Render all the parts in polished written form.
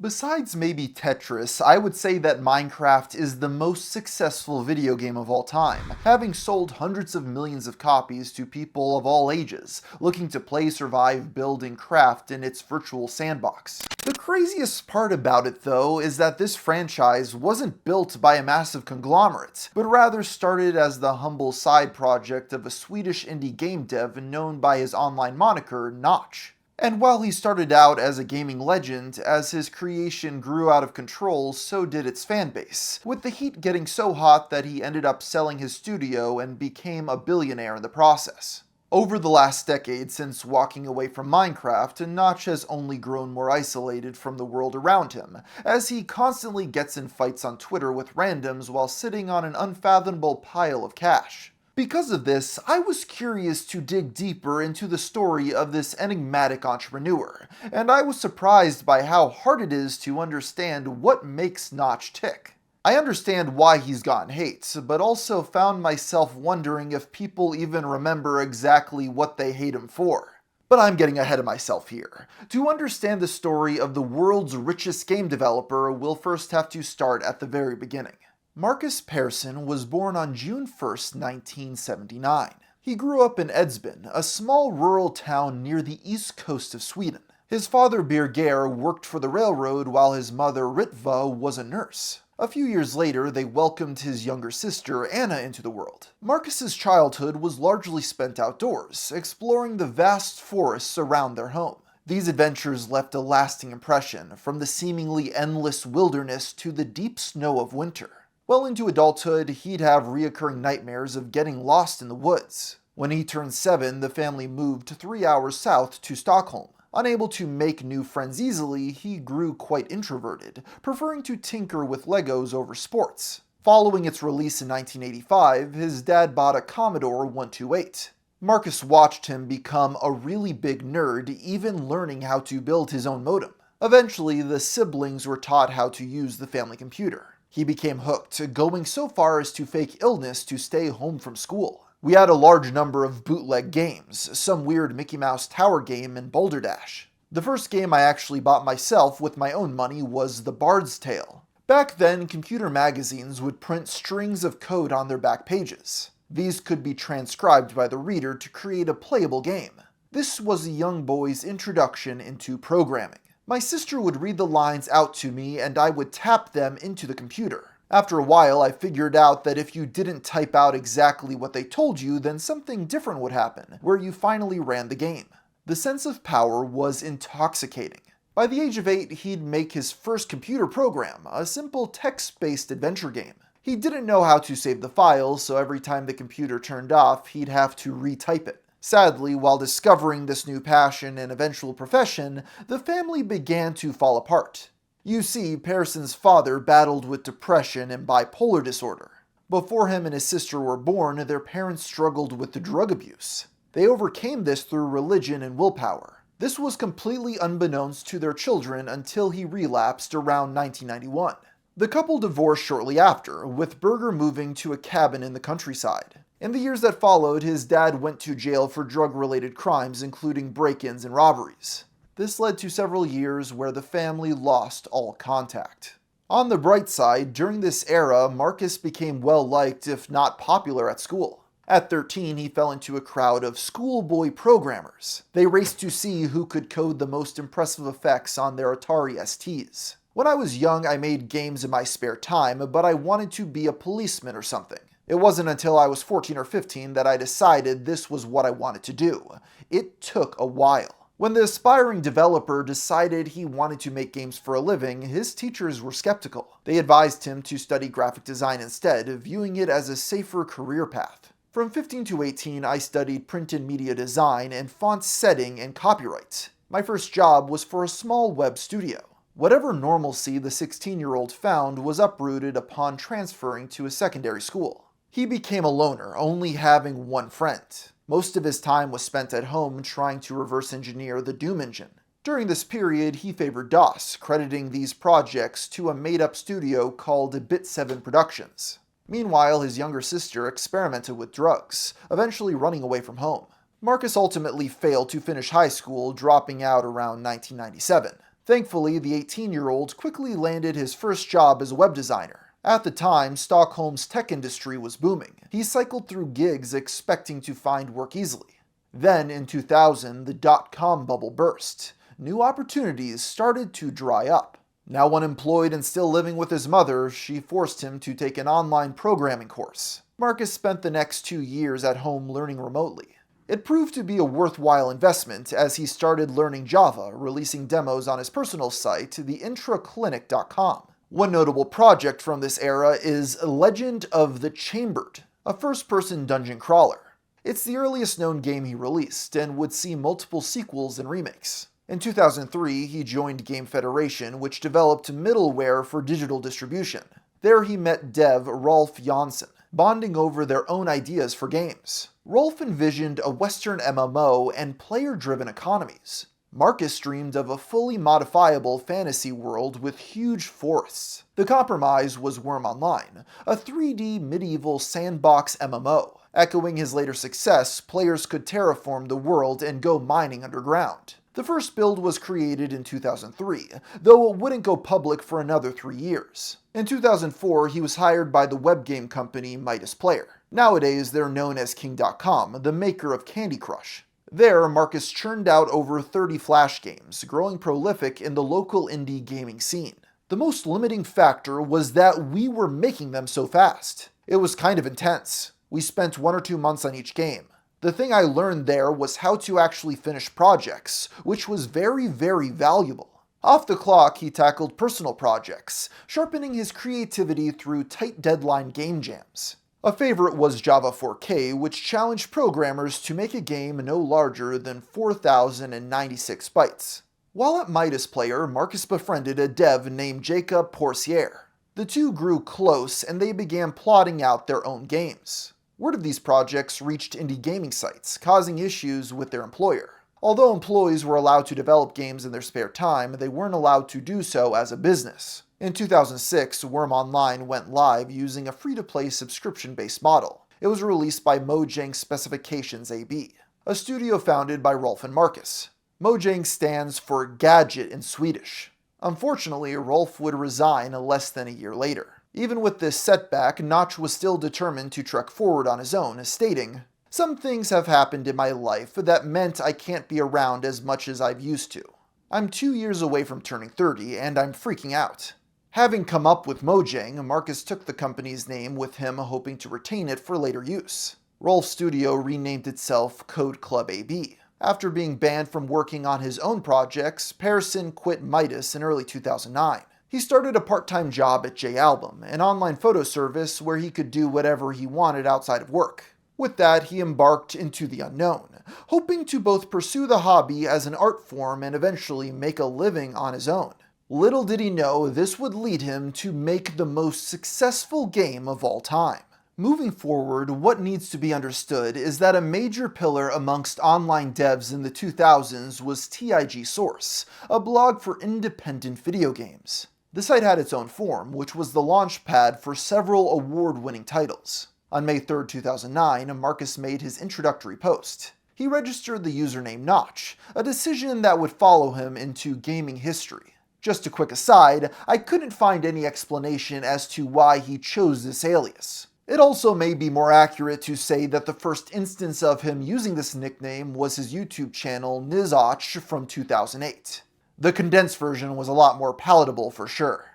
Besides maybe Tetris, I would say that Minecraft is the most successful video game of all time, having sold hundreds of millions of copies to people of all ages, looking to play, survive, build, and craft in its virtual sandbox. The craziest part about it, though, is that this franchise wasn't built by a massive conglomerate, but rather started as the humble side project of a Swedish indie game dev known by his online moniker, Notch. And while he started out as a gaming legend, as his creation grew out of control, so did its fanbase, with the heat getting so hot that he ended up selling his studio and became a billionaire in the process. Over the last decade since walking away from Minecraft, Notch has only grown more isolated from the world around him, as he constantly gets in fights on Twitter with randoms while sitting on an unfathomable pile of cash. Because of this, I was curious to dig deeper into the story of this enigmatic entrepreneur, and I was surprised by how hard it is to understand what makes Notch tick. I understand why he's gotten hate, but also found myself wondering if people even remember exactly what they hate him for. But I'm getting ahead of myself here. To understand the story of the world's richest game developer, we'll first have to start at the very beginning. Marcus Persson was born on June 1st, 1979. He grew up in Edsbyn, a small rural town near the east coast of Sweden. His father Birger worked for the railroad while his mother Ritva was a nurse. A few years later, they welcomed his younger sister Anna into the world. Marcus's childhood was largely spent outdoors, exploring the vast forests around their home. These adventures left a lasting impression, from the seemingly endless wilderness to the deep snow of winter. Well into adulthood, he'd have reoccurring nightmares of getting lost in the woods. When he turned 7, the family moved 3 hours south to Stockholm. Unable to make new friends easily, he grew quite introverted, preferring to tinker with Legos over sports. Following its release in 1985, his dad bought a Commodore 128. Marcus watched him become a really big nerd, even learning how to build his own modem. Eventually, the siblings were taught how to use the family computer. He became hooked, going so far as to fake illness to stay home from school. We had a large number of bootleg games, some weird Mickey Mouse tower game and Boulder Dash. The first game I actually bought myself with my own money was The Bard's Tale. Back then, computer magazines would print strings of code on their back pages. These could be transcribed by the reader to create a playable game. This was a young boy's introduction into programming. My sister would read the lines out to me and I would tap them into the computer. After a while, I figured out that if you didn't type out exactly what they told you, then something different would happen, where you finally ran the game. The sense of power was intoxicating. By the age of 8, he'd make his first computer program, a simple text-based adventure game. He didn't know how to save the files, so every time the computer turned off, he'd have to retype it. Sadly, while discovering this new passion and eventual profession, the family began to fall apart. You see, Persson's father battled with depression and bipolar disorder. Before him and his sister were born, their parents struggled with drug abuse. They overcame this through religion and willpower. This was completely unbeknownst to their children until he relapsed around 1991. The couple divorced shortly after, with Berger moving to a cabin in the countryside. In the years that followed, his dad went to jail for drug-related crimes, including break-ins and robberies. This led to several years where the family lost all contact. On the bright side, during this era, Marcus became well-liked, if not popular, at school. At 13, he fell into a crowd of schoolboy programmers. They raced to see who could code the most impressive effects on their Atari STs. When I was young, I made games in my spare time, but I wanted to be a policeman or something. It wasn't until I was 14 or 15 that I decided this was what I wanted to do. It took a while. When the aspiring developer decided he wanted to make games for a living, his teachers were skeptical. They advised him to study graphic design instead, viewing it as a safer career path. From 15 to 18, I studied print and media design and font setting and copyright. My first job was for a small web studio. Whatever normalcy the 16-year-old found was uprooted upon transferring to a secondary school. He became a loner, only having one friend. Most of his time was spent at home trying to reverse engineer the Doom engine. During this period, he favored DOS, crediting these projects to a made-up studio called Bit 7 Productions. Meanwhile, his younger sister experimented with drugs, eventually running away from home. Marcus ultimately failed to finish high school, dropping out around 1997. Thankfully, the 18-year-old quickly landed his first job as a web designer. At the time, Stockholm's tech industry was booming. He cycled through gigs expecting to find work easily. Then, in 2000, the dot-com bubble burst. New opportunities started to dry up. Now unemployed and still living with his mother, she forced him to take an online programming course. Marcus spent the next 2 years at home learning remotely. It proved to be a worthwhile investment as he started learning Java, releasing demos on his personal site, theintraclinic.com. One notable project from this era is Legend of the Chambered, a first-person dungeon crawler. It's the earliest known game he released, and would see multiple sequels and remakes. In 2003, he joined Game Federation, which developed middleware for digital distribution. There he met dev Rolf Janssen, bonding over their own ideas for games. Rolf envisioned a Western MMO and player-driven economies. Marcus dreamed of a fully modifiable fantasy world with huge forests. The compromise was Worm Online, a 3D medieval sandbox MMO. Echoing his later success, players could terraform the world and go mining underground. The first build was created in 2003, though it wouldn't go public for another 3 years. In 2004, he was hired by the web game company Midas Player. Nowadays, they're known as King.com, the maker of Candy Crush. There, Marcus churned out over 30 Flash games, growing prolific in the local indie gaming scene. The most limiting factor was that we were making them so fast. It was kind of intense. We spent 1 or 2 months on each game. The thing I learned there was how to actually finish projects, which was very, very valuable. Off the clock, he tackled personal projects, sharpening his creativity through tight deadline game jams. A favorite was Java 4K, which challenged programmers to make a game no larger than 4,096 bytes. While at Midas Player, Marcus befriended a dev named Jacob Porcier. The two grew close and they began plotting out their own games. Word of these projects reached indie gaming sites, causing issues with their employer. Although employees were allowed to develop games in their spare time, they weren't allowed to do so as a business. In 2006, Worm Online went live using a free-to-play subscription-based model. It was released by Mojang Specifications AB, a studio founded by Rolf and Marcus. Mojang stands for Gadget in Swedish. Unfortunately, Rolf would resign less than a year later. Even with this setback, Notch was still determined to trek forward on his own, stating, "Some things have happened in my life that meant I can't be around as much as I've used to. I'm 2 years away from turning 30, and I'm freaking out." Having come up with Mojang, Marcus took the company's name with him, hoping to retain it for later use. Rolf's studio renamed itself Code Club AB. After being banned from working on his own projects, Persson quit Midas in early 2009. He started a part-time job at J-Album, an online photo service where he could do whatever he wanted outside of work. With that, he embarked into the unknown, hoping to both pursue the hobby as an art form and eventually make a living on his own. Little did he know this would lead him to make the most successful game of all time. Moving forward, what needs to be understood is that a major pillar amongst online devs in the 2000s was TIG Source, a blog for independent video games. The site had its own forum, which was the launchpad for several award-winning titles. On May 3, 2009, Marcus made his introductory post. He registered the username Notch, a decision that would follow him into gaming history. Just a quick aside, I couldn't find any explanation as to why he chose this alias. It also may be more accurate to say that the first instance of him using this nickname was his YouTube channel Nizoch from 2008. The condensed version was a lot more palatable for sure.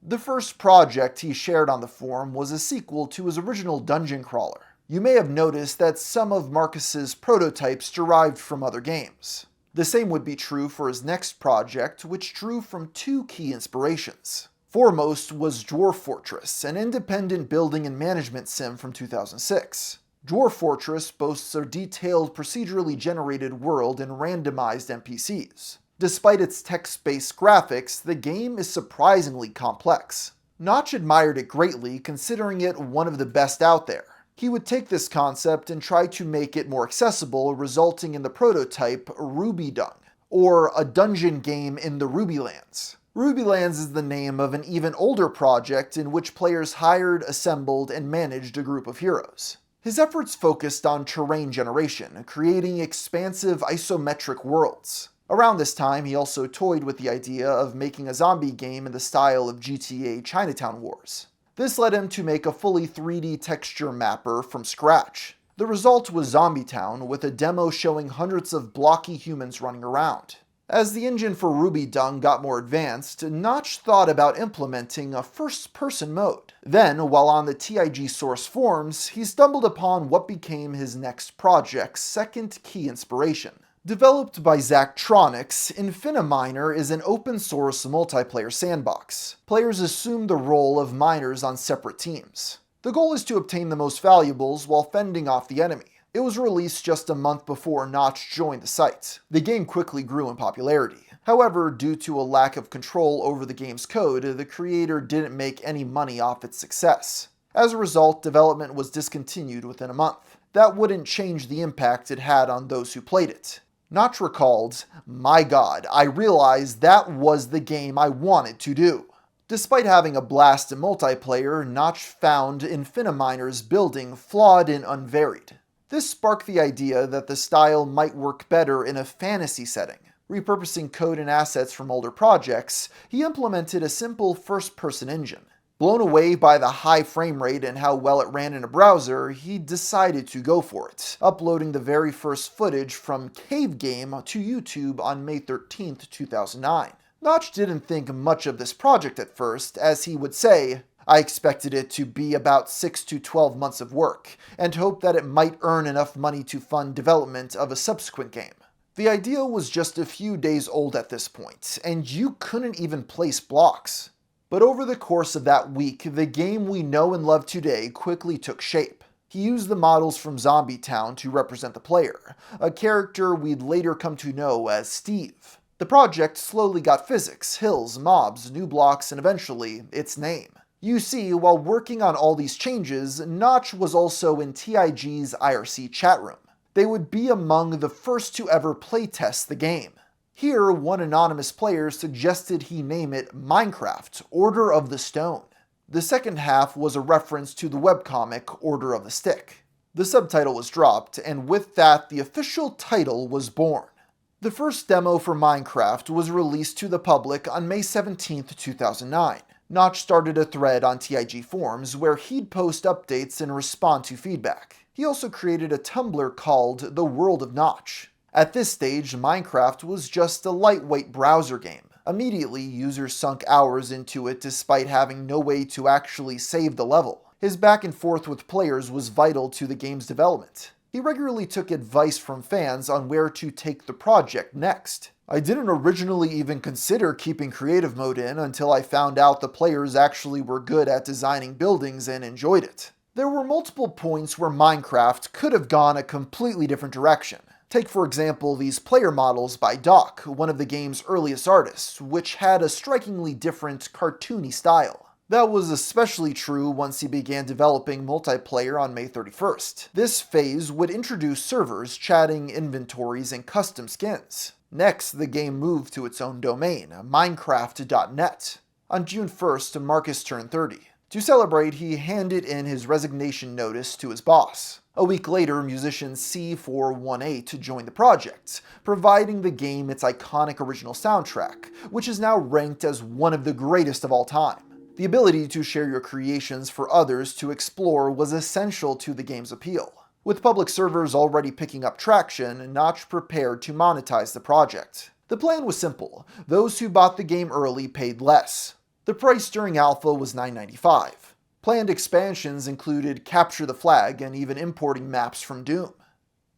The first project he shared on the forum was a sequel to his original dungeon crawler. You may have noticed that some of Marcus's prototypes derived from other games. The same would be true for his next project, which drew from 2 key inspirations. Foremost was Dwarf Fortress, an independent building and management sim from 2006. Dwarf Fortress boasts a detailed, procedurally generated world and randomized NPCs. Despite its text-based graphics, the game is surprisingly complex. Notch admired it greatly, considering it one of the best out there. He would take this concept and try to make it more accessible, resulting in the prototype Ruby Dung, or a dungeon game in the Rubylands. Rubylands is the name of an even older project in which players hired, assembled, and managed a group of heroes. His efforts focused on terrain generation, creating expansive isometric worlds. Around this time, he also toyed with the idea of making a zombie game in the style of GTA Chinatown Wars. This led him to make a fully 3D texture mapper from scratch. The result was Zombie Town, with a demo showing hundreds of blocky humans running around. As the engine for Ruby Dung got more advanced, Notch thought about implementing a first-person mode. Then, while on the TIG source forums, he stumbled upon what became his next project's second key inspiration. Developed by Zachtronics, Infiniminer is an open-source multiplayer sandbox. Players assume the role of miners on separate teams. The goal is to obtain the most valuables while fending off the enemy. It was released just a month before Notch joined the site. The game quickly grew in popularity. However, due to a lack of control over the game's code, the creator didn't make any money off its success. As a result, development was discontinued within a month. That wouldn't change the impact it had on those who played it. Notch recalled, "My God, I realized that was the game I wanted to do." Despite having a blast in multiplayer, Notch found Infiniminer's building flawed and unvaried. This sparked the idea that the style might work better in a fantasy setting. Repurposing code and assets from older projects, he implemented a simple first-person engine. Blown away by the high frame rate and how well it ran in a browser, he decided to go for it, uploading the very first footage from Cave Game to YouTube on May 13th, 2009. Notch didn't think much of this project at first, as he would say, "I expected it to be about 6 to 12 months of work, and hoped that it might earn enough money to fund development of a subsequent game." The idea was just a few days old at this point, and you couldn't even place blocks. But over the course of that week, the game we know and love today quickly took shape. He used the models from Zombie Town to represent the player, a character we'd later come to know as Steve. The project slowly got physics, hills, mobs, new blocks, and eventually, its name. You see, while working on all these changes, Notch was also in TIG's IRC chat room. They would be among the first to ever playtest the game. Here, one anonymous player suggested he name it Minecraft: Order of the Stone. The second half was a reference to the webcomic Order of the Stick. The subtitle was dropped, and with that, the official title was born. The first demo for Minecraft was released to the public on May 17th, 2009. Notch started a thread on TIG forums where he'd post updates and respond to feedback. He also created a Tumblr called The World of Notch. At this stage, Minecraft was just a lightweight browser game. Immediately, users sunk hours into it despite having no way to actually save the level. His back and forth with players was vital to the game's development. He regularly took advice from fans on where to take the project next. "I didn't originally even consider keeping creative mode in until I found out the players actually were good at designing buildings and enjoyed it." There were multiple points where Minecraft could have gone a completely different direction. Take, for example, these player models by Doc, one of the game's earliest artists, which had a strikingly different, cartoony style. That was especially true once he began developing multiplayer on May 31st. This phase would introduce servers, chatting, inventories, and custom skins. Next, the game moved to its own domain, Minecraft.net. On June 1st, Marcus turned 30. To celebrate, he handed in his resignation notice to his boss. A week later, musician C418 joined the project, providing the game its iconic original soundtrack, which is now ranked as one of the greatest of all time. The ability to share your creations for others to explore was essential to the game's appeal. With public servers already picking up traction, Notch prepared to monetize the project. The plan was simple. Those who bought the game early paid less. The price during alpha was $9.95. Planned expansions included Capture the Flag and even importing maps from Doom.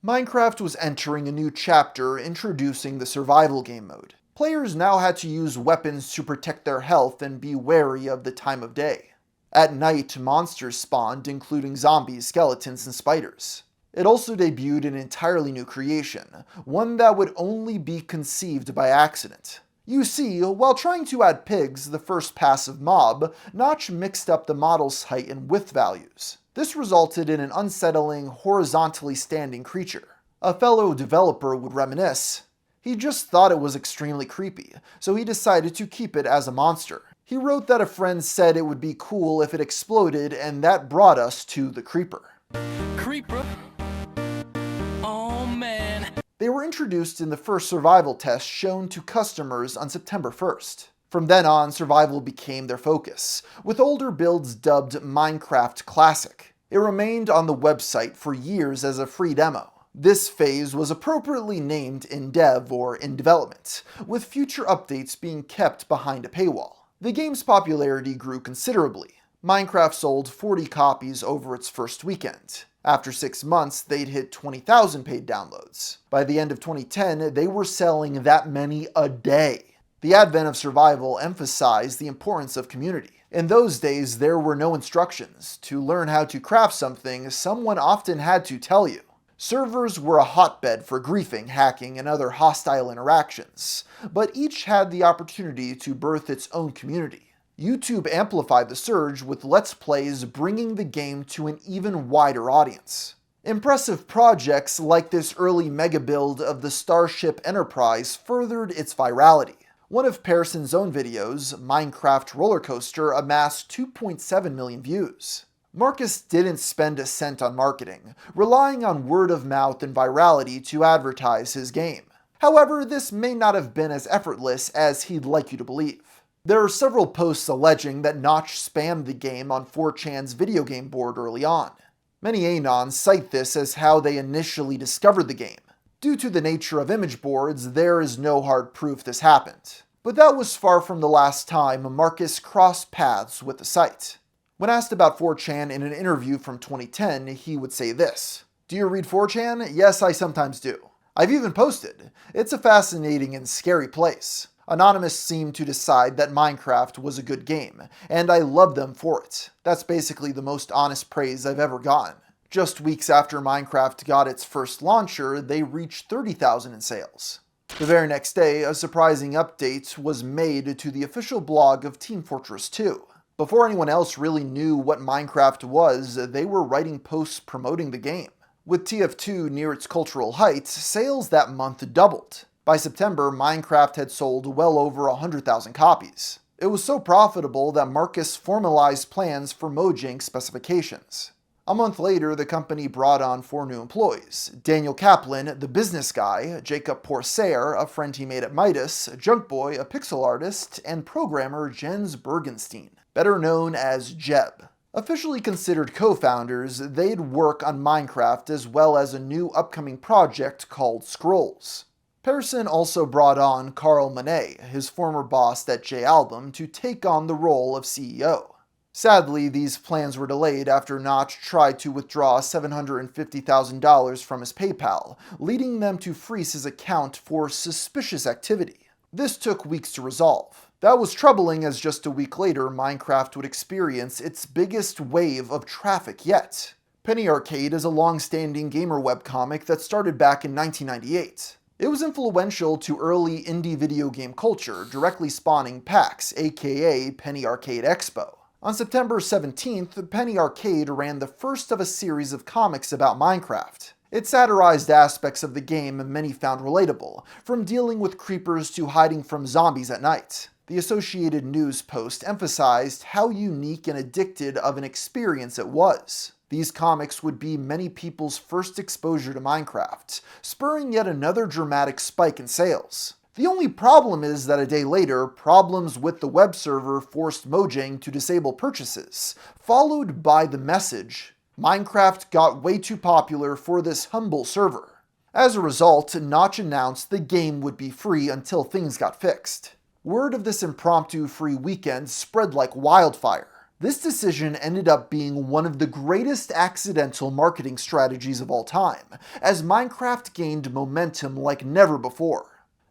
Minecraft was entering a new chapter, introducing the survival game mode. Players now had to use weapons to protect their health and be wary of the time of day. At night, monsters spawned, including zombies, skeletons, and spiders. It also debuted an entirely new creation, one that would only be conceived by accident. You see, while trying to add pigs, the first passive mob, Notch mixed up the model's height and width values. This resulted in an unsettling, horizontally standing creature. A fellow developer would reminisce, "He just thought it was extremely creepy, so he decided to keep it as a monster." He wrote that a friend said it would be cool if it exploded, and that brought us to the Creeper. Creeper. Oh man. They were introduced in the first survival test shown to customers on September 1st. From then on, survival became their focus, with older builds dubbed Minecraft Classic. It remained on the website for years as a free demo. This phase was appropriately named in dev or in development, with future updates being kept behind a paywall. The game's popularity grew considerably. Minecraft sold 40 copies over its first weekend. After 6 months, they'd hit 20,000 paid downloads. By the end of 2010, they were selling that many a day. The advent of survival emphasized the importance of community. In those days, there were no instructions. To learn how to craft something, someone often had to tell you. Servers were a hotbed for griefing, hacking, and other hostile interactions, but each had the opportunity to birth its own community. YouTube amplified the surge with Let's Plays bringing the game to an even wider audience. Impressive projects like this early mega build of the Starship Enterprise furthered its virality. One of Pearson's own videos, Minecraft Roller Coaster, amassed 2.7 million views. Marcus didn't spend a cent on marketing, relying on word of mouth and virality to advertise his game. However, this may not have been as effortless as he'd like you to believe. There are several posts alleging that Notch spammed the game on 4chan's video game board early on. Many Anons cite this as how they initially discovered the game. Due to the nature of image boards, there is no hard proof this happened. But that was far from the last time Marcus crossed paths with the site. When asked about 4chan in an interview from 2010, he would say this: "Do you read 4chan? Yes, I sometimes do. I've even posted. It's a fascinating and scary place. Anonymous seemed to decide that Minecraft was a good game, and I love them for it. That's basically the most honest praise I've ever gotten." Just weeks after Minecraft got its first launcher, they reached 30,000 in sales. The very next day, a surprising update was made to the official blog of Team Fortress 2. Before anyone else really knew what Minecraft was, they were writing posts promoting the game. With TF2 near its cultural height, sales that month doubled. By September, Minecraft had sold well over 100,000 copies. It was so profitable that Marcus formalized plans for Mojang specifications. A month later, the company brought on 4 new employees: Daniel Kaplan, the business guy; Jacob Porcer, a friend he made at Midas; Junkboy, a pixel artist; and programmer Jens Bergenstein, better known as Jeb. Officially considered co-founders, they'd work on Minecraft as well as a new upcoming project called Scrolls. Pearson also brought on Carl Monet, his former boss at J-Album, to take on the role of CEO. Sadly, these plans were delayed after Notch tried to withdraw $750,000 from his PayPal, leading them to freeze his account for suspicious activity. This took weeks to resolve. That was troubling, as just a week later, Minecraft would experience its biggest wave of traffic yet. Penny Arcade is a long-standing gamer webcomic that started back in 1998. It was influential to early indie video game culture, directly spawning PAX, aka Penny Arcade Expo. On September 17th, Penny Arcade ran the first of a series of comics about Minecraft. It satirized aspects of the game many found relatable, from dealing with creepers to hiding from zombies at night. The Associated News post emphasized how unique and addicted of an experience it was. These comics would be many people's first exposure to Minecraft, spurring yet another dramatic spike in sales. The only problem is that a day later, problems with the web server forced Mojang to disable purchases, followed by the message, "Minecraft got way too popular for this humble server." As a result, Notch announced the game would be free until things got fixed. Word of this impromptu free weekend spread like wildfire. This decision ended up being one of the greatest accidental marketing strategies of all time, as Minecraft gained momentum like never before.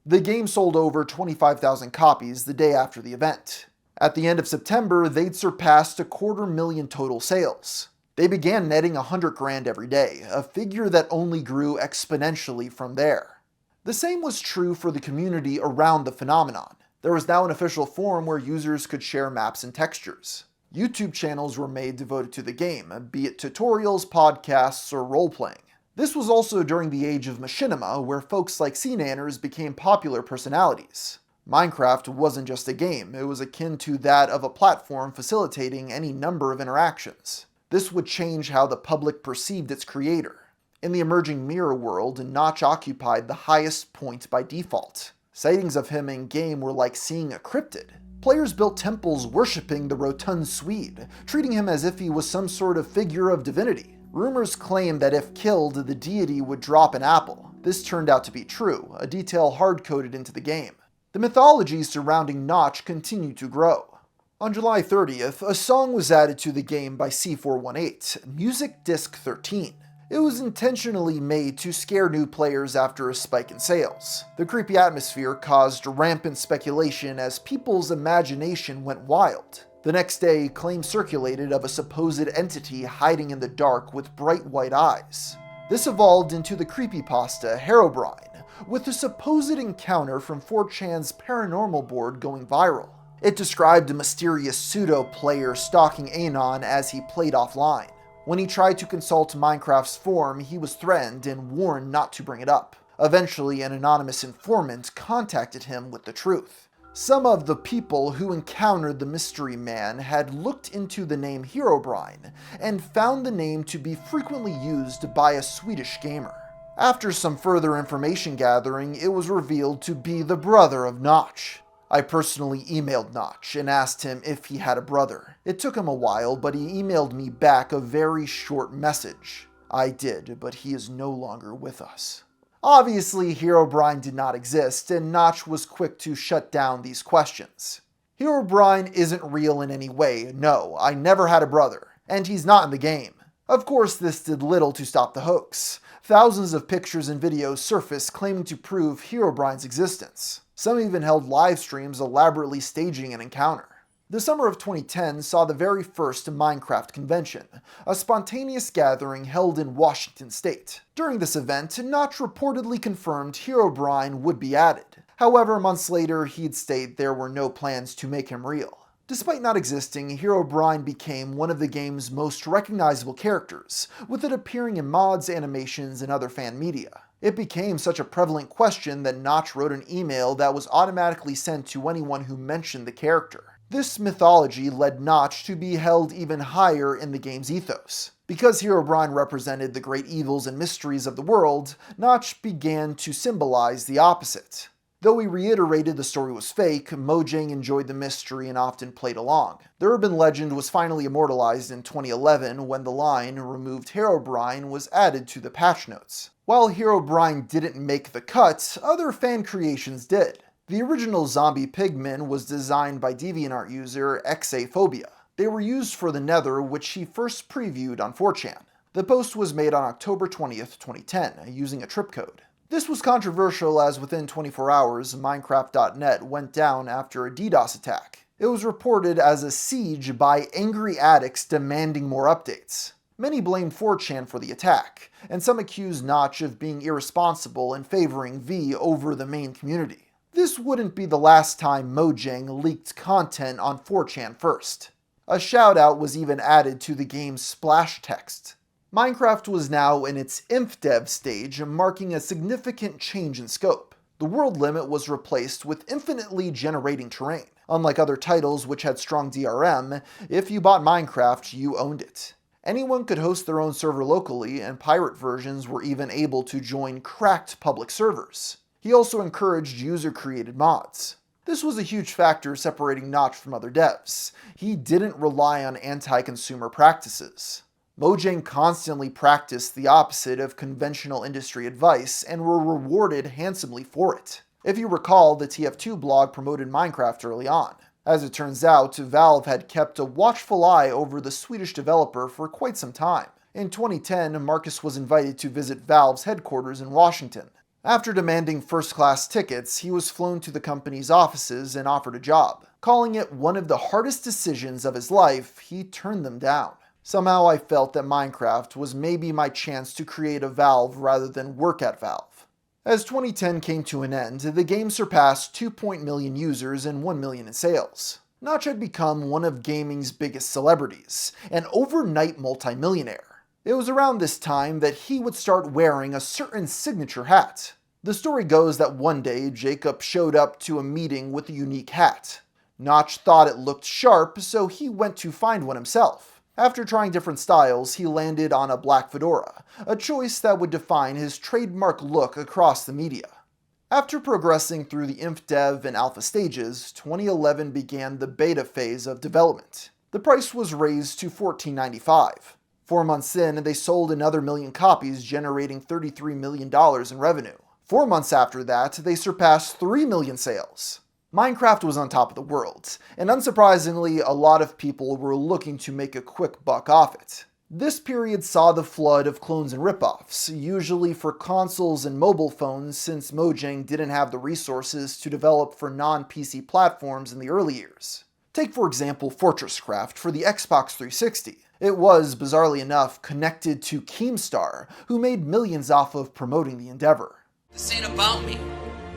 The game sold over 25,000 copies the day after the event. At the end of September, they'd surpassed 250,000 total sales. They began netting $100,000 every day, a figure that only grew exponentially from there. The same was true for the community around the phenomenon. There was now an official forum where users could share maps and textures. YouTube channels were made devoted to the game, be it tutorials, podcasts, or role-playing. This was also during the age of machinima, where folks like CNanners became popular personalities. Minecraft wasn't just a game, it was akin to that of a platform facilitating any number of interactions. This would change how the public perceived its creator. In the emerging mirror world, Notch occupied the highest point by default. Sightings of him in-game were like seeing a cryptid. Players built temples worshipping the rotund Swede, treating him as if he was some sort of figure of divinity. Rumors claimed that if killed, the deity would drop an apple. This turned out to be true, a detail hard-coded into the game. The mythology surrounding Notch continued to grow. On July 30th, a song was added to the game by C418, Music Disc 13. It was intentionally made to scare new players after a spike in sales. The creepy atmosphere caused rampant speculation as people's imagination went wild. The next day, claims circulated of a supposed entity hiding in the dark with bright white eyes. This evolved into the creepypasta Herobrine, with the supposed encounter from 4chan's paranormal board going viral. It described a mysterious pseudo-player stalking Anon as he played offline. When he tried to consult Minecraft's forum, he was threatened and warned not to bring it up. Eventually, an anonymous informant contacted him with the truth. Some of the people who encountered the mystery man had looked into the name Herobrine and found the name to be frequently used by a Swedish gamer. After some further information gathering, it was revealed to be the brother of Notch. I personally emailed Notch and asked him if he had a brother. It took him a while, but he emailed me back a very short message. I did, but he is no longer with us. Obviously, Herobrine did not exist, and Notch was quick to shut down these questions. Herobrine isn't real in any way, no, I never had a brother, and he's not in the game. Of course, this did little to stop the hoax. Thousands of pictures and videos surfaced claiming to prove Herobrine's existence. Some even held live streams elaborately staging an encounter. The summer of 2010 saw the very first Minecraft convention, a spontaneous gathering held in Washington state. During this event, Notch reportedly confirmed Herobrine would be added. However, months later, he'd state there were no plans to make him real. Despite not existing, Herobrine became one of the game's most recognizable characters, with it appearing in mods, animations, and other fan media. It became such a prevalent question that Notch wrote an email that was automatically sent to anyone who mentioned the character. This mythology led Notch to be held even higher in the game's ethos. Because Herobrine represented the great evils and mysteries of the world, Notch began to symbolize the opposite. Though he reiterated the story was fake, Mojang enjoyed the mystery and often played along. The urban legend was finally immortalized in 2011 when the line "removed Herobrine" was added to the patch notes. While Herobrine didn't make the cut, other fan creations did. The original zombie pigmen was designed by DeviantArt user Xaphobia. They were used for the Nether, which he first previewed on 4chan. The post was made on October 20th, 2010, using a trip code. This was controversial as within 24 hours, Minecraft.net went down after a DDoS attack. It was reported as a siege by angry addicts demanding more updates. Many blamed 4chan for the attack, and some accused Notch of being irresponsible and favoring V over the main community. This wouldn't be the last time Mojang leaked content on 4chan first. A shout-out was even added to the game's splash text. Minecraft was now in its InfDev stage, marking a significant change in scope. The world limit was replaced with infinitely generating terrain. Unlike other titles which had strong DRM, if you bought Minecraft, you owned it. Anyone could host their own server locally, and pirate versions were even able to join cracked public servers. He also encouraged user-created mods. This was a huge factor separating Notch from other devs. He didn't rely on anti-consumer practices. Mojang constantly practiced the opposite of conventional industry advice and were rewarded handsomely for it. If you recall, the TF2 blog promoted Minecraft early on. As it turns out, Valve had kept a watchful eye over the Swedish developer for quite some time. In 2010, Marcus was invited to visit Valve's headquarters in Washington. After demanding first-class tickets, he was flown to the company's offices and offered a job. Calling it one of the hardest decisions of his life, he turned them down. Somehow I felt that Minecraft was maybe my chance to create a Valve rather than work at Valve. As 2010 came to an end, the game surpassed 2 million users and 1 million in sales. Notch had become one of gaming's biggest celebrities, an overnight multimillionaire. It was around this time that he would start wearing a certain signature hat. The story goes that one day Jacob showed up to a meeting with a unique hat. Notch thought it looked sharp, so he went to find one himself. After trying different styles, he landed on a black fedora, a choice that would define his trademark look across the media. After progressing through the INF dev and alpha stages, 2011 began the beta phase of development. The price was raised to $14.95. 4 months in, they sold another million copies, generating $33 million in revenue. 4 months after that, they surpassed 3 million sales. Minecraft was on top of the world, and unsurprisingly, a lot of people were looking to make a quick buck off it. This period saw the flood of clones and ripoffs, usually for consoles and mobile phones, since Mojang didn't have the resources to develop for non-PC platforms in the early years. Take for example Fortresscraft for the Xbox 360. It was, bizarrely enough, connected to Keemstar, who made millions off of promoting the endeavor. This ain't about me.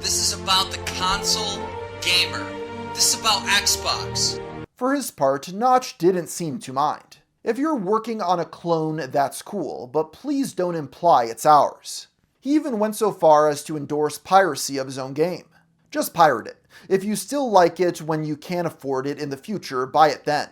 This is about the console gamer. This is about Xbox. For his part, Notch didn't seem to mind. If you're working on a clone, that's cool, but please don't imply it's ours. He even went so far as to endorse piracy of his own game. Just pirate it. If you still like it when you can't afford it in the future, buy it then.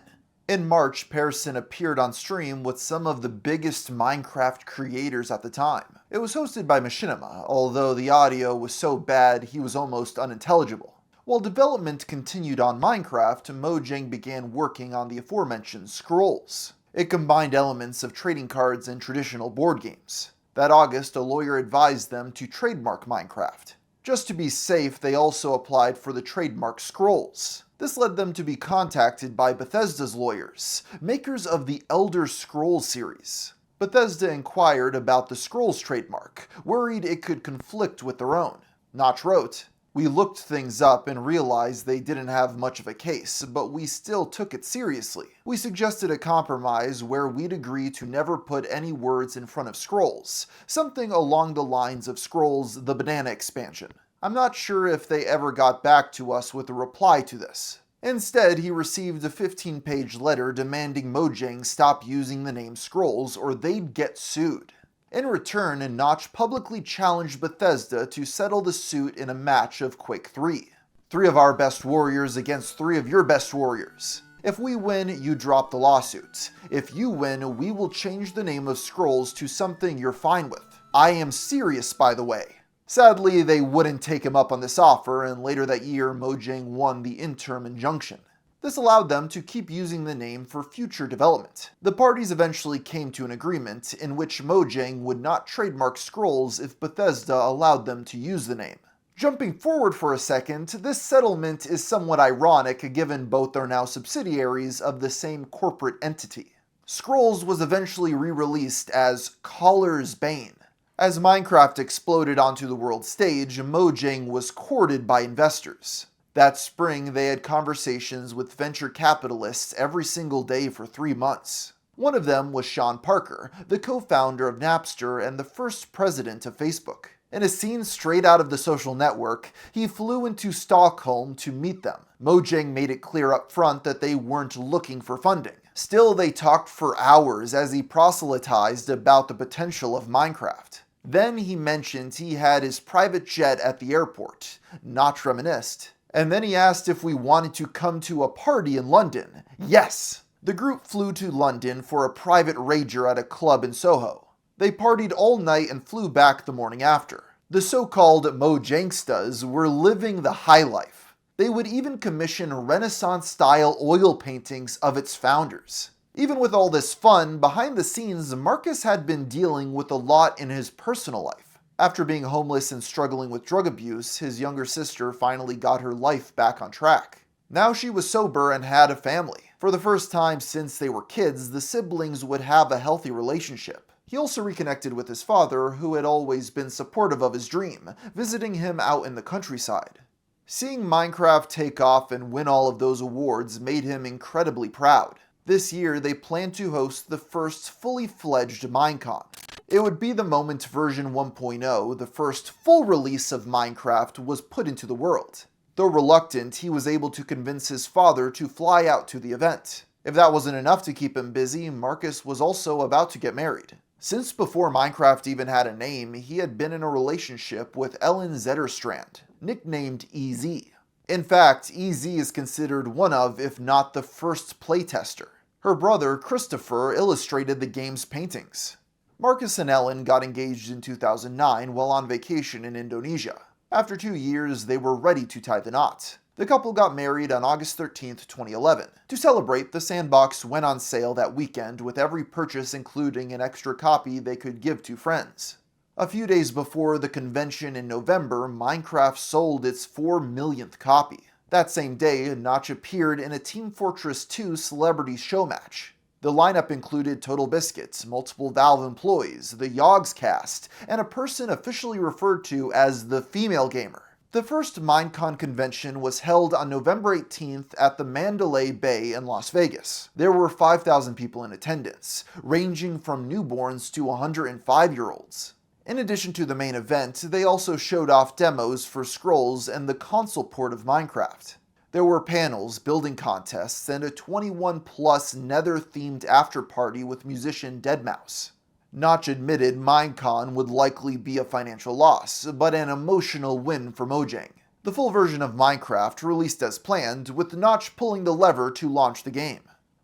In March, Pearson appeared on stream with some of the biggest Minecraft creators at the time. It was hosted by Machinima, although the audio was so bad he was almost unintelligible. While development continued on Minecraft, Mojang began working on the aforementioned Scrolls. It combined elements of trading cards and traditional board games. That August, a lawyer advised them to trademark Minecraft. Just to be safe, they also applied for the trademark Scrolls. This led them to be contacted by Bethesda's lawyers, makers of the Elder Scrolls series. Bethesda inquired about the Scrolls trademark, worried it could conflict with their own. Notch wrote, "We looked things up and realized they didn't have much of a case, but we still took it seriously. We suggested a compromise where we'd agree to never put any words in front of Scrolls, something along the lines of Scrolls the Banana expansion. I'm not sure if they ever got back to us with a reply to this." Instead, he received a 15-page letter demanding Mojang stop using the name Scrolls or they'd get sued. In return, Notch publicly challenged Bethesda to settle the suit in a match of Quake 3. 3 of our best warriors against 3 of your best warriors. If we win, you drop the lawsuit. If you win, we will change the name of Scrolls to something you're fine with. I am serious, by the way. Sadly, they wouldn't take him up on this offer, and later that year, Mojang won the interim injunction. This allowed them to keep using the name for future development. The parties eventually came to an agreement in which Mojang would not trademark Scrolls if Bethesda allowed them to use the name. Jumping forward for a second, this settlement is somewhat ironic given both are now subsidiaries of the same corporate entity. Scrolls was eventually re-released as Caller's Bane. As Minecraft exploded onto the world stage, Mojang was courted by investors. That spring, they had conversations with venture capitalists every single day for 3 months. One of them was Sean Parker, the co-founder of Napster and the first president of Facebook. In a scene straight out of The Social Network, he flew into Stockholm to meet them. Mojang made it clear up front that they weren't looking for funding. Still, they talked for hours as he proselytized about the potential of Minecraft. Then he mentioned he had his private jet at the airport. Notch reminisced. And then he asked if we wanted to come to a party in London. Yes! The group flew to London for a private rager at a club in Soho. They partied all night and flew back the morning after. The so-called Mojangstas were living the high life. They would even commission Renaissance-style oil paintings of its founders. Even with all this fun, behind the scenes, Marcus had been dealing with a lot in his personal life. After being homeless and struggling with drug abuse, his younger sister finally got her life back on track. Now she was sober and had a family. For the first time since they were kids, the siblings would have a healthy relationship. He also reconnected with his father, who had always been supportive of his dream, visiting him out in the countryside. Seeing Minecraft take off and win all of those awards made him incredibly proud. This year, they plan to host the first fully fledged Minecon. It would be the moment version 1.0, the first full release of Minecraft, was put into the world. Though reluctant, he was able to convince his father to fly out to the event. If that wasn't enough to keep him busy, Marcus was also about to get married. Since before Minecraft even had a name, he had been in a relationship with Ellen Zetterstrand, nicknamed EZ. In fact, EZ is considered one of, if not the first playtester. Her brother, Christopher, illustrated the game's paintings. Marcus and Ellen got engaged in 2009 while on vacation in Indonesia. After 2 years, they were ready to tie the knot. The couple got married on August 13, 2011. To celebrate, the sandbox went on sale that weekend, with every purchase including an extra copy they could give to friends. A few days before the convention in November, Minecraft sold its 4 millionth copy. That same day, Notch appeared in a Team Fortress 2 celebrity show match. The lineup included Total Biscuits, multiple Valve employees, the Yogs cast, and a person officially referred to as the Female Gamer. The first Minecon convention was held on November 18th at the Mandalay Bay in Las Vegas. There were 5,000 people in attendance, ranging from newborns to 105-year-olds. In addition to the main event, they also showed off demos for Scrolls and the console port of Minecraft. There were panels, building contests, and a 21-plus Nether-themed after-party with musician deadmau5. Notch admitted Minecon would likely be a financial loss, but an emotional win for Mojang. The full version of Minecraft released as planned, with Notch pulling the lever to launch the game.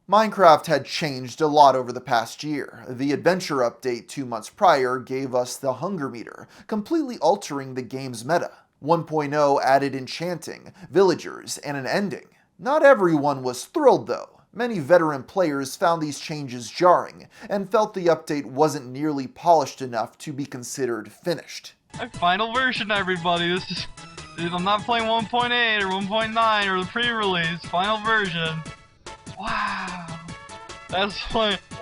Minecraft had changed a lot over the past year. The adventure update 2 months prior gave us the hunger meter, completely altering the game's meta. 1.0 added enchanting, villagers, and an ending. Not everyone was thrilled though. Many veteran players found these changes jarring, and felt the update wasn't nearly polished enough to be considered finished. Final version, everybody. I'm not playing 1.8 or 1.9 or the pre-release. Final version. Wow.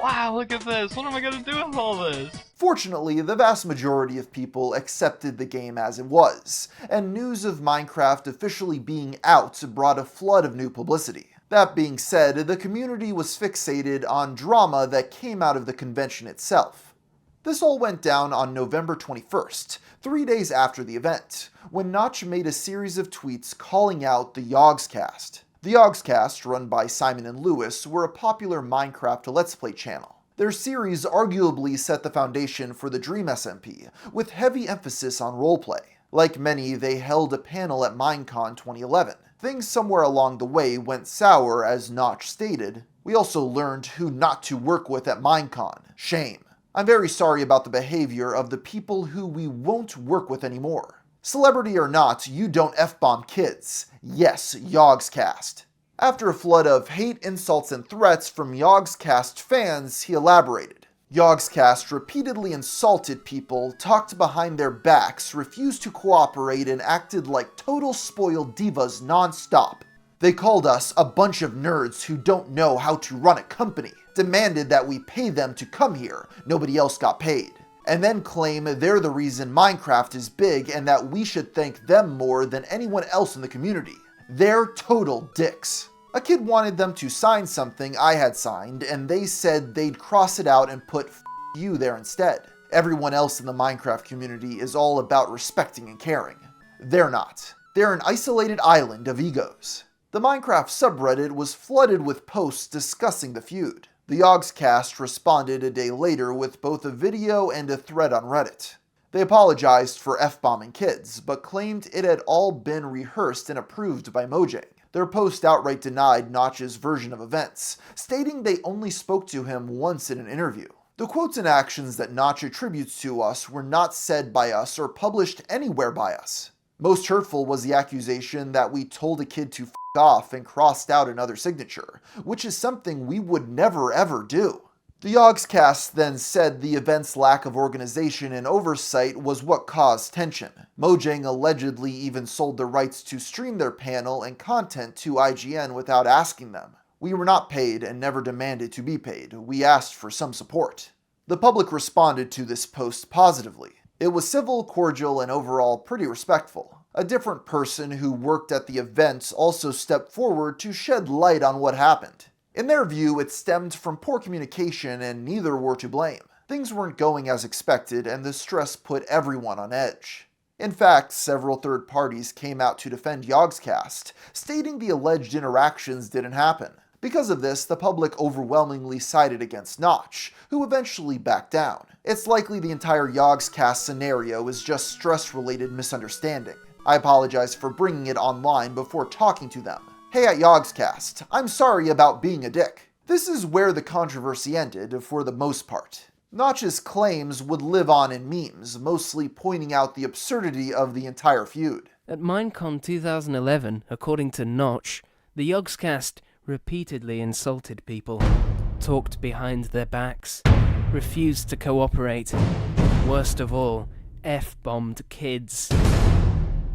Wow, look at this. What am I gonna do with all this? Fortunately, the vast majority of people accepted the game as it was, and news of Minecraft officially being out brought a flood of new publicity. That being said, the community was fixated on drama that came out of the convention itself. This all went down on November 21st, 3 days after the event, when Notch made a series of tweets calling out the Yogscast. The Yogscast, run by Simon and Lewis, were a popular Minecraft Let's Play channel. Their series arguably set the foundation for the Dream SMP, with heavy emphasis on roleplay. Like many, they held a panel at Minecon 2011. Things somewhere along the way went sour, as Notch stated. We also learned who not to work with at Minecon. Shame. I'm very sorry about the behavior of the people who we won't work with anymore. Celebrity or not, you don't F-bomb kids. Yes, Yogscast. After a flood of hate, insults, and threats from Yogscast fans, he elaborated. Yogscast repeatedly insulted people, talked behind their backs, refused to cooperate, and acted like total spoiled divas non-stop. They called us a bunch of nerds who don't know how to run a company, demanded that we pay them to come here, nobody else got paid, and then claim they're the reason Minecraft is big and that we should thank them more than anyone else in the community. They're total dicks. A kid wanted them to sign something I had signed, and they said they'd cross it out and put F you there instead. Everyone else in the Minecraft community is all about respecting and caring. They're not. They're an isolated island of egos. The Minecraft subreddit was flooded with posts discussing the feud. The Yogscast responded a day later with both a video and a thread on Reddit. They apologized for F-bombing kids, but claimed it had all been rehearsed and approved by Mojang. Their post outright denied Notch's version of events, stating they only spoke to him once in an interview. The quotes and actions that Notch attributes to us were not said by us or published anywhere by us. Most hurtful was the accusation that we told a kid to f off and crossed out another signature, which is something we would never ever do. The Yogscast then said the event's lack of organization and oversight was what caused tension. Mojang allegedly even sold the rights to stream their panel and content to IGN without asking them. We were not paid and never demanded to be paid. We asked for some support. The public responded to this post positively. It was civil, cordial, and overall pretty respectful. A different person who worked at the event also stepped forward to shed light on what happened. In their view, it stemmed from poor communication and neither were to blame. Things weren't going as expected and the stress put everyone on edge. In fact, several third parties came out to defend Yogscast, stating the alleged interactions didn't happen. Because of this, the public overwhelmingly sided against Notch, who eventually backed down. It's likely the entire Yogscast scenario is just stress-related misunderstanding. I apologize for bringing it online before talking to them. Hey at Yogscast, I'm sorry about being a dick. This is where the controversy ended for the most part. Notch's claims would live on in memes, mostly pointing out the absurdity of the entire feud. At Minecon 2011, according to Notch, the Yogscast repeatedly insulted people, talked behind their backs, refused to cooperate, worst of all, F-bombed kids.